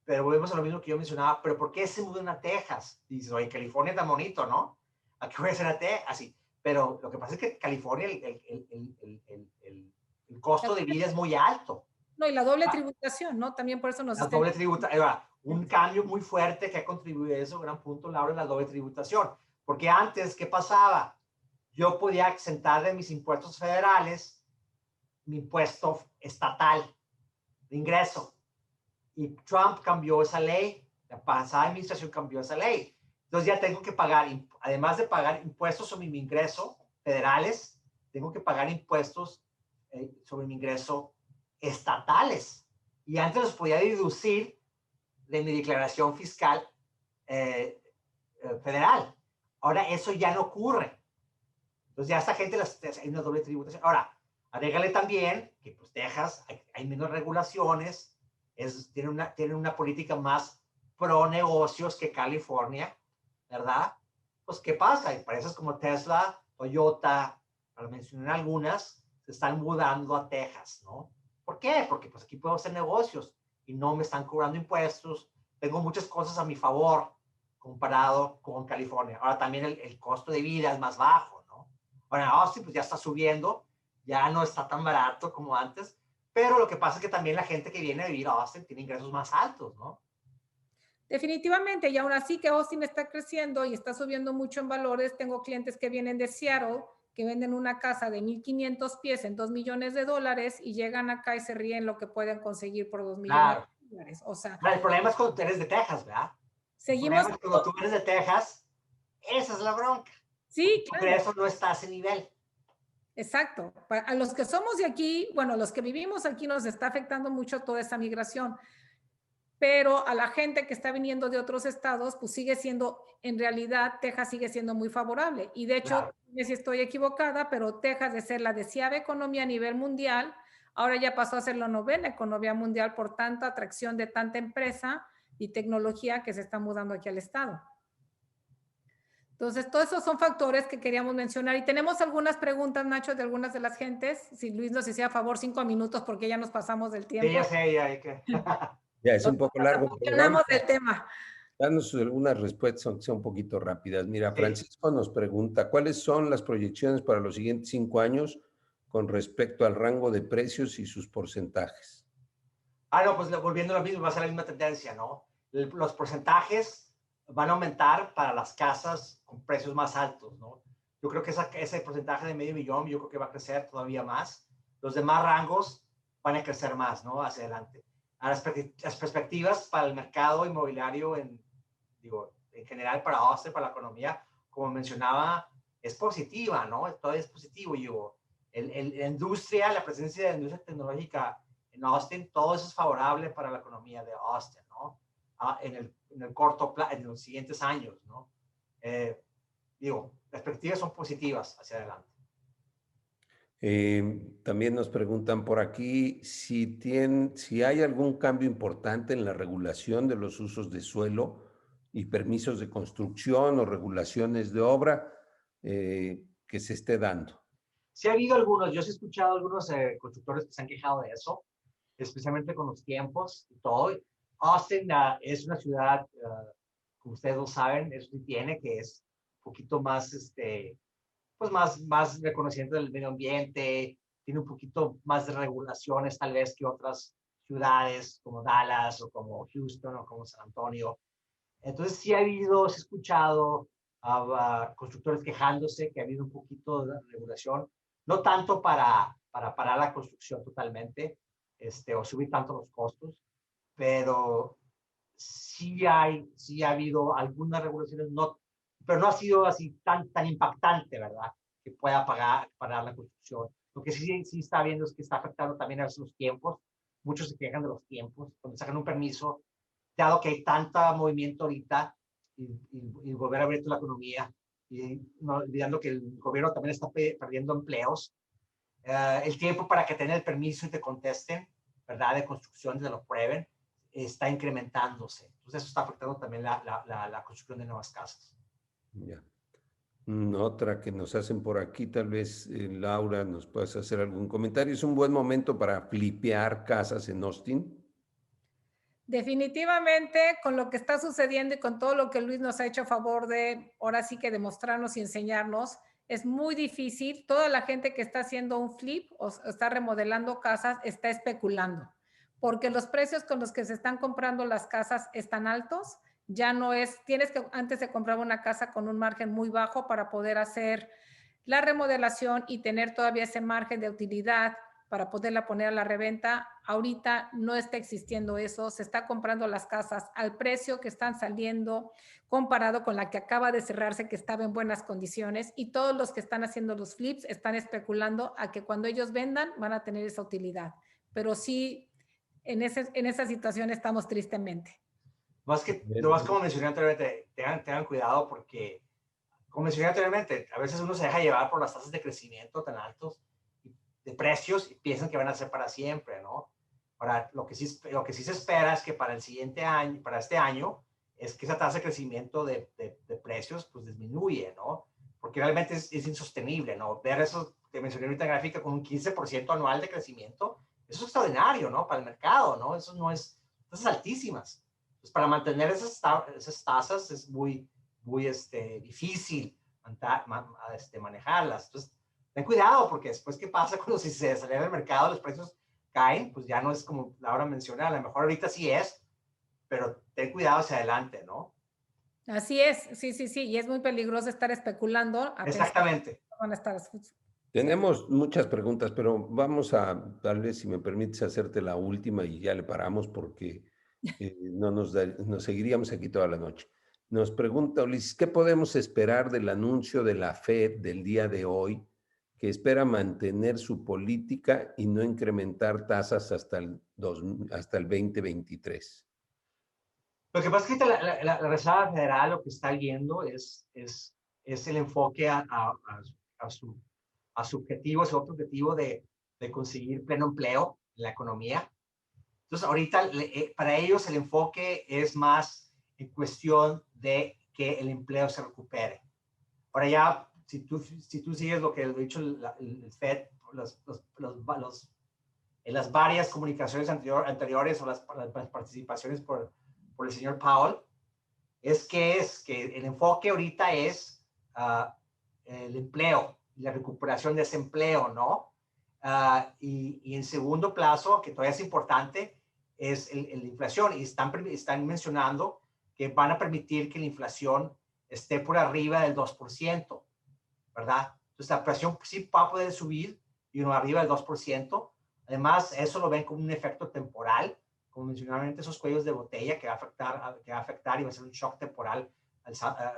Pero volvemos a lo mismo que yo mencionaba, pero ¿por qué se mudan a Texas? Dices, oye, California está bonito, ¿no? ¿A qué voy a hacer a Texas? Así. Pero lo que pasa es que California, el costo de vida es muy alto. No, y la doble tributación, ¿no? También por eso nos la doble tributación. Un cambio muy fuerte que ha contribuido a eso, gran punto, Laura, es la doble tributación. Porque antes, ¿qué pasaba? Yo podía exentar de mis impuestos federales mi impuesto estatal de ingreso. Y Trump cambió esa ley, la pasada administración cambió esa ley. Entonces ya tengo que pagar, además de pagar impuestos sobre mi ingreso federales, tengo que pagar impuestos sobre mi ingreso estatales. Y antes los podía deducir de mi declaración fiscal federal. Ahora eso ya no ocurre. Entonces ya esta gente hay una doble tributación. Ahora, agrégale también que pues Texas hay menos regulaciones, tienen una política más pro negocios que California, ¿verdad? Pues ¿qué pasa? Empresas como Tesla, Toyota, para mencionar algunas, se están mudando a Texas, ¿no? ¿Por qué? Porque pues aquí puedo hacer negocios y no me están cobrando impuestos. Tengo muchas cosas a mi favor comparado con California. Ahora también el costo de vida es más bajo, ¿no? Ahora Austin pues ya está subiendo, ya no está tan barato como antes, pero lo que pasa es que también la gente que viene a vivir a Austin tiene ingresos más altos, ¿no? Definitivamente, y aún así que Austin está creciendo y está subiendo mucho en valores, tengo clientes que vienen de Seattle, que venden una casa de 1,500 pies en $2 millones y llegan acá y se ríen lo que pueden conseguir por $2 millones. O sea, el problema es cuando tú eres de Texas, ¿verdad? Seguimos. El problema es cuando tú eres de Texas, esa es la bronca. Sí, claro. Por eso no está a ese nivel. Exacto. A los que somos de aquí, bueno, los que vivimos aquí nos está afectando mucho toda esa migración. Pero a la gente que está viniendo de otros estados, pues sigue siendo, en realidad, Texas sigue siendo muy favorable. Y de hecho, no sé si estoy equivocada, pero Texas, de ser la 10ª economía a nivel mundial, ahora ya pasó a ser la 9ª economía mundial por tanta atracción de tanta empresa y tecnología que se está mudando aquí al estado. Entonces, todos esos son factores que queríamos mencionar. Y tenemos algunas preguntas, Nacho, de algunas de las gentes. Si Luis nos hacía a favor 5 minutos porque ya nos pasamos del tiempo. Sí, ya sé, ya hay que... Ya es un poco largo. Hablamos del tema. Danos algunas respuestas, aunque sean un poquito rápidas. Mira, Francisco nos pregunta, ¿cuáles son las proyecciones para los siguientes 5 años con respecto al rango de precios y sus porcentajes. No, pues volviendo a lo mismo, va a ser la misma tendencia, ¿no? Los porcentajes van a aumentar para las casas con precios más altos, ¿no? Yo creo que ese porcentaje de medio millón, yo creo que va a crecer todavía más. Los demás rangos van a crecer más, ¿no? Hacia adelante. Las perspectivas para el mercado inmobiliario en general para Austin, para la economía, como mencionaba, es positiva, ¿no? Todo es positivo. La industria, la presencia de la industria tecnológica en Austin, todo eso es favorable para la economía de Austin, ¿no? En el corto plazo, en los siguientes años, ¿no? Las perspectivas son positivas hacia adelante. También nos preguntan por aquí si hay algún cambio importante en la regulación de los usos de suelo y permisos de construcción o regulaciones de obra que se esté dando. Sí ha habido algunos, yo he escuchado algunos constructores que se han quejado de eso, especialmente con los tiempos y todo. Austin es una ciudad, como ustedes lo saben, eso sí tiene, que es un poquito más, pues más reconocimiento del medio ambiente, tiene un poquito más de regulaciones tal vez que otras ciudades como Dallas o como Houston o como San Antonio. Entonces sí se ha escuchado a constructores quejándose que ha habido un poquito de regulación, no tanto para parar la construcción totalmente o subir tanto los costos, pero sí ha habido algunas regulaciones, pero no ha sido así tan impactante, ¿verdad? Que pueda parar la construcción. Lo que sí está viendo es que está afectando también a los tiempos. Muchos se quejan de los tiempos. Cuando sacan un permiso, dado que hay tanto movimiento ahorita y volver a abrir la economía, y no olvidando que el gobierno también está perdiendo empleos, el tiempo para que tengan el permiso y te contesten, ¿verdad? De construcción, te lo prueben, está incrementándose. Entonces eso está afectando también la construcción de nuevas casas. Ya. Otra que nos hacen por aquí, tal vez Laura nos puedas hacer algún comentario. ¿Es un buen momento para flipear casas en Austin? Definitivamente, con lo que está sucediendo y con todo lo que Luis nos ha hecho a favor de, ahora sí que demostrarnos y enseñarnos, es muy difícil. Toda la gente que está haciendo un flip o está remodelando casas está especulando, porque los precios con los que se están comprando las casas están altos. Ya no es, antes se compraba una casa con un margen muy bajo para poder hacer la remodelación y tener todavía ese margen de utilidad para poderla poner a la reventa. Ahorita no está existiendo eso, se está comprando las casas al precio que están saliendo comparado con la que acaba de cerrarse, que estaba en buenas condiciones, y todos los que están haciendo los flips están especulando a que cuando ellos vendan van a tener esa utilidad. Pero sí, en esa situación estamos tristemente. Más como mencioné anteriormente, tengan cuidado porque, como mencioné anteriormente, a veces uno se deja llevar por las tasas de crecimiento tan altos de precios y piensan que van a ser para siempre, ¿no? Ahora, lo que sí se espera es que para el siguiente año, para este año, es que esa tasa de crecimiento de precios pues disminuye, ¿no? Porque realmente es insostenible, ¿no? Ver eso que mencioné ahorita en gráfica con un 15% anual de crecimiento, eso es extraordinario, ¿no? Para el mercado, ¿no? Eso no es, tasas altísimas. Pues para mantener esas tasas es muy difícil manejarlas. Entonces, ten cuidado porque después, ¿qué pasa cuando si se acelera el mercado, los precios caen? Pues ya no es como Laura menciona, a lo mejor ahorita sí es, pero ten cuidado hacia adelante, ¿no? Así es, sí, y es muy peligroso estar especulando. Exactamente. Van a estar. Tenemos muchas preguntas, pero vamos a, tal vez, si me permites, hacerte la última y ya le paramos porque no nos seguiríamos aquí toda la noche. Nos pregunta Ulises, ¿qué podemos esperar del anuncio de la Fed del día de hoy, que espera mantener su política y no incrementar tasas hasta el 2023? Lo que pasa es que la Reserva Federal lo que está viendo es el enfoque a su objetivo, su objetivo de conseguir pleno empleo en la economía. Entonces, ahorita para ellos el enfoque es más en cuestión de que el empleo se recupere. Ahora ya, si tú sigues lo que ha dicho el Fed, en las varias comunicaciones anteriores o las participaciones por el señor Powell, es que el enfoque ahorita es el empleo y la recuperación de ese empleo, ¿no? Y en segundo plazo, que todavía es importante, es la inflación. Y están mencionando que van a permitir que la inflación esté por arriba del 2%, ¿verdad? Entonces la inflación sí va a poder subir y uno arriba del 2%. Además, eso lo ven como un efecto temporal, como mencionaron antes, esos cuellos de botella que va a afectar y va a ser un shock temporal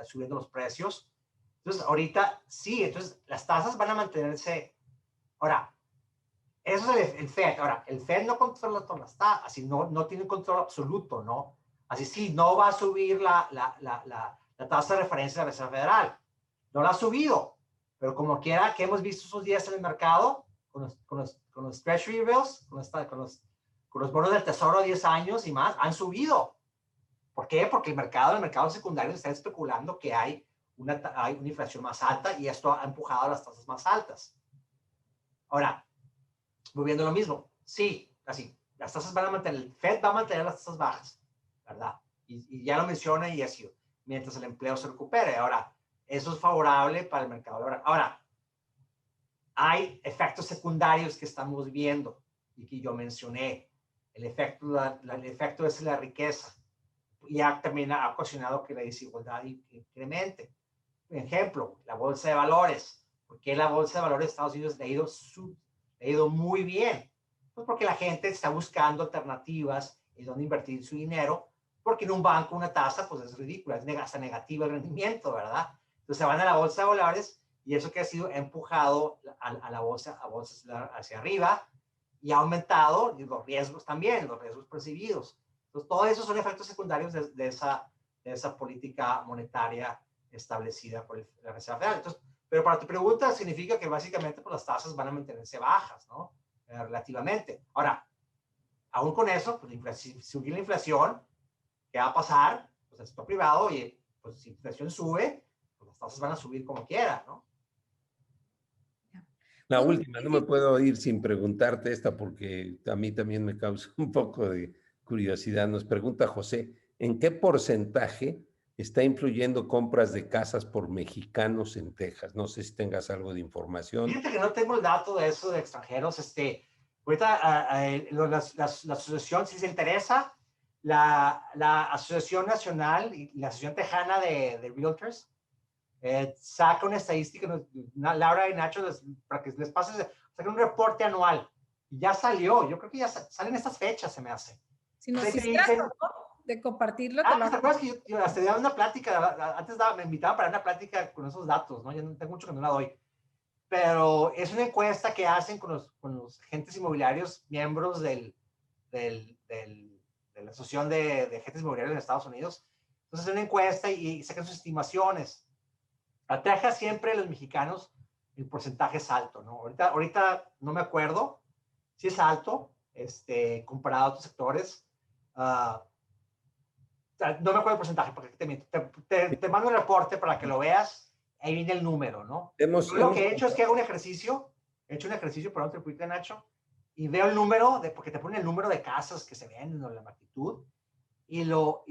subiendo los precios. Entonces, ahorita sí, entonces las tasas van a mantenerse. Ahora, eso es el Fed. Ahora, el Fed no controla todas las tasas, así no tiene un control absoluto, ¿no? Así sí, no va a subir la tasa de referencia de la Reserva Federal. No la ha subido, pero como quiera que hemos visto esos días en el mercado, con los Treasury Bills, con los bonos del Tesoro a 10 años y más, han subido. ¿Por qué? Porque el mercado secundario está especulando que hay una inflación más alta y esto ha empujado a las tasas más altas. Ahora, volviendo a lo mismo, sí, así, las tasas van a mantener, el Fed va a mantener las tasas bajas, ¿verdad? Y ya lo menciona y así, mientras el empleo se recupere. Ahora, eso es favorable para el mercado laboral. Ahora, hay efectos secundarios que estamos viendo y que yo mencioné. El efecto es la riqueza. Y también ha ocasionado que la desigualdad incremente. Por ejemplo, la bolsa de valores. ¿Por qué la bolsa de valores de Estados Unidos le ha ido muy bien? Pues porque la gente está buscando alternativas en donde invertir su dinero, porque en un banco una tasa pues es ridícula, es hasta negativa el rendimiento, ¿verdad? Entonces se van a la bolsa de valores y eso que ha sido empujado a la bolsa hacia arriba y ha aumentado los riesgos también, los riesgos percibidos. Entonces, todos esos son efectos secundarios de esa política monetaria establecida por la Reserva Federal. Entonces, pero para tu pregunta, significa que básicamente pues, las tasas van a mantenerse bajas, ¿no? Relativamente. Ahora, aún con eso, pues, si sigue la inflación, ¿qué va a pasar? Pues el sector privado, oye, pues si la inflación sube, pues las tasas van a subir como quiera, ¿no? La última, no me puedo ir sin preguntarte esta porque a mí también me causa un poco de curiosidad. Nos pregunta José, ¿en qué porcentaje está influyendo compras de casas por mexicanos en Texas? No sé si tengas algo de información. Fíjate que no tengo el dato de eso de extranjeros. Ahorita la asociación, si se interesa, la Asociación Nacional y la Asociación Tejana de Realtors saca una estadística, Laura y Nacho, para que les pase, saca un reporte anual. Y ya salió, yo creo que ya salen estas fechas, se me hace. Si nos hicieras de compartirlo. ¿Te acuerdas que yo hasta daba una plática, antes me invitaban para una plática con esos datos, ¿no? Yo no tengo mucho que no la doy. Pero es una encuesta que hacen con los agentes inmobiliarios, miembros de la Asociación de Agentes Inmobiliarios en Estados Unidos. Entonces, hacen una encuesta y sacan sus estimaciones. A Texas siempre los mexicanos, el porcentaje es alto, ¿no? Ahorita no me acuerdo si es alto, comparado a otros sectores. No me acuerdo el porcentaje, porque te mando un reporte para que lo veas. Ahí viene el número, ¿no? Yo lo que he hecho es que hago un ejercicio, perdón, te explico, Nacho, y veo el número, porque te ponen el número de casas que se venden o la magnitud, y lo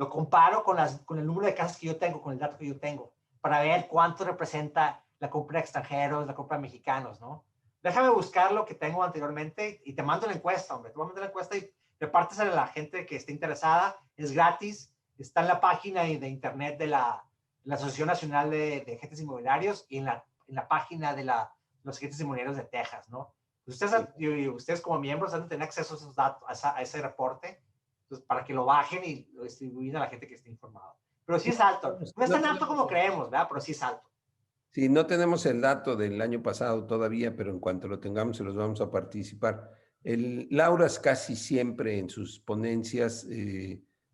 comparo con el número de casas que yo tengo, con el dato que yo tengo, para ver cuánto representa la compra de extranjeros, la compra de mexicanos, ¿no? Déjame buscar lo que tengo anteriormente y te mando la encuesta, hombre. Te voy a mandar la encuesta y repartes a la gente que esté interesada. Es gratis. Está en la página de internet de la Asociación Nacional de Agentes Inmobiliarios y en la página de los agentes inmobiliarios de Texas, ¿no? Pues ustedes como miembros han de tener acceso a esos datos, a ese reporte, entonces, para que lo bajen y lo distribuyan a la gente que esté informada. Pero sí es alto. No es tan alto como creemos, ¿verdad? Pero sí es alto. Sí, no tenemos el dato del año pasado todavía, pero en cuanto lo tengamos se los vamos a participar. Laura casi siempre en sus ponencias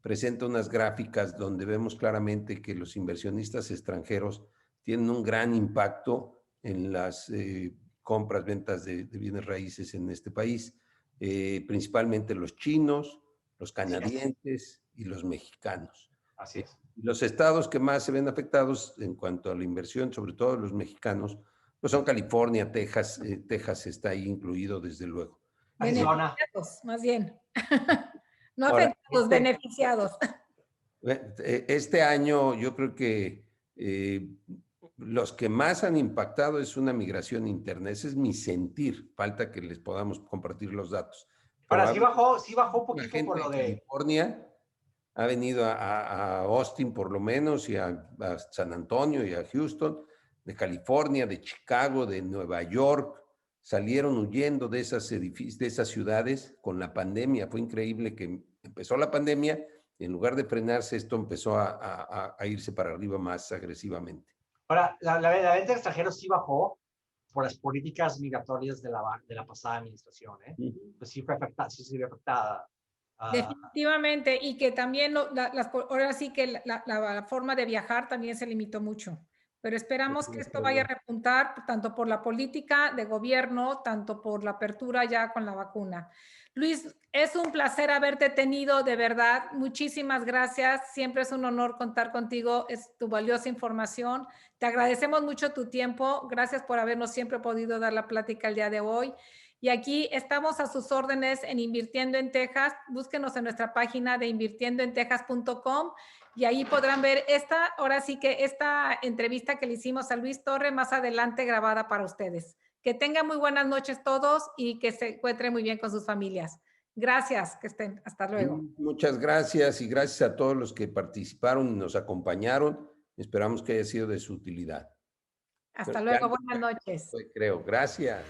presenta unas gráficas donde vemos claramente que los inversionistas extranjeros tienen un gran impacto en las compras, ventas de bienes raíces en este país, principalmente los chinos, los canadienses y los mexicanos. Así es. Los estados que más se ven afectados en cuanto a la inversión, sobre todo los mexicanos, pues son California, Texas. Texas está ahí incluido, desde luego. Beneficiados, más bien. No afectados, beneficiados. Este año yo creo que los que más han impactado es una migración interna. Ese es mi sentir. Falta que les podamos compartir los datos. Pero Ahora, sí bajó un la poquito gente por lo de de... California ha venido a Austin por lo menos y a San Antonio y a Houston, de California, de Chicago, de Nueva York. Salieron huyendo de esas edificios, de esas ciudades con la pandemia. Fue increíble que empezó la pandemia y en lugar de frenarse, esto empezó a irse para arriba más agresivamente. Ahora, la venta de extranjeros sí bajó por las políticas migratorias de la pasada administración, ¿eh? Pues sí fue afectada, sí se vio afectada. Definitivamente, y que también ahora sí que la forma de viajar también se limitó mucho, pero esperamos que esto vaya a repuntar tanto por la política de gobierno, tanto por la apertura ya con la vacuna. Luis, es un placer haberte tenido, de verdad, muchísimas gracias, siempre es un honor contar contigo, es tu valiosa información, te agradecemos mucho tu tiempo, gracias por habernos siempre podido dar la plática el día de hoy. Y aquí estamos a sus órdenes en Invirtiendo en Texas. Búsquenos en nuestra página de invirtiendoentejas.com y ahí podrán ver ahora sí que esta entrevista que le hicimos a Luis Torres más adelante grabada para ustedes. Que tengan muy buenas noches todos y que se encuentren muy bien con sus familias. Gracias, que estén. Hasta luego. Muchas gracias y gracias a todos los que participaron y nos acompañaron. Esperamos que haya sido de su utilidad. Hasta luego, buenas noches. Creo, gracias.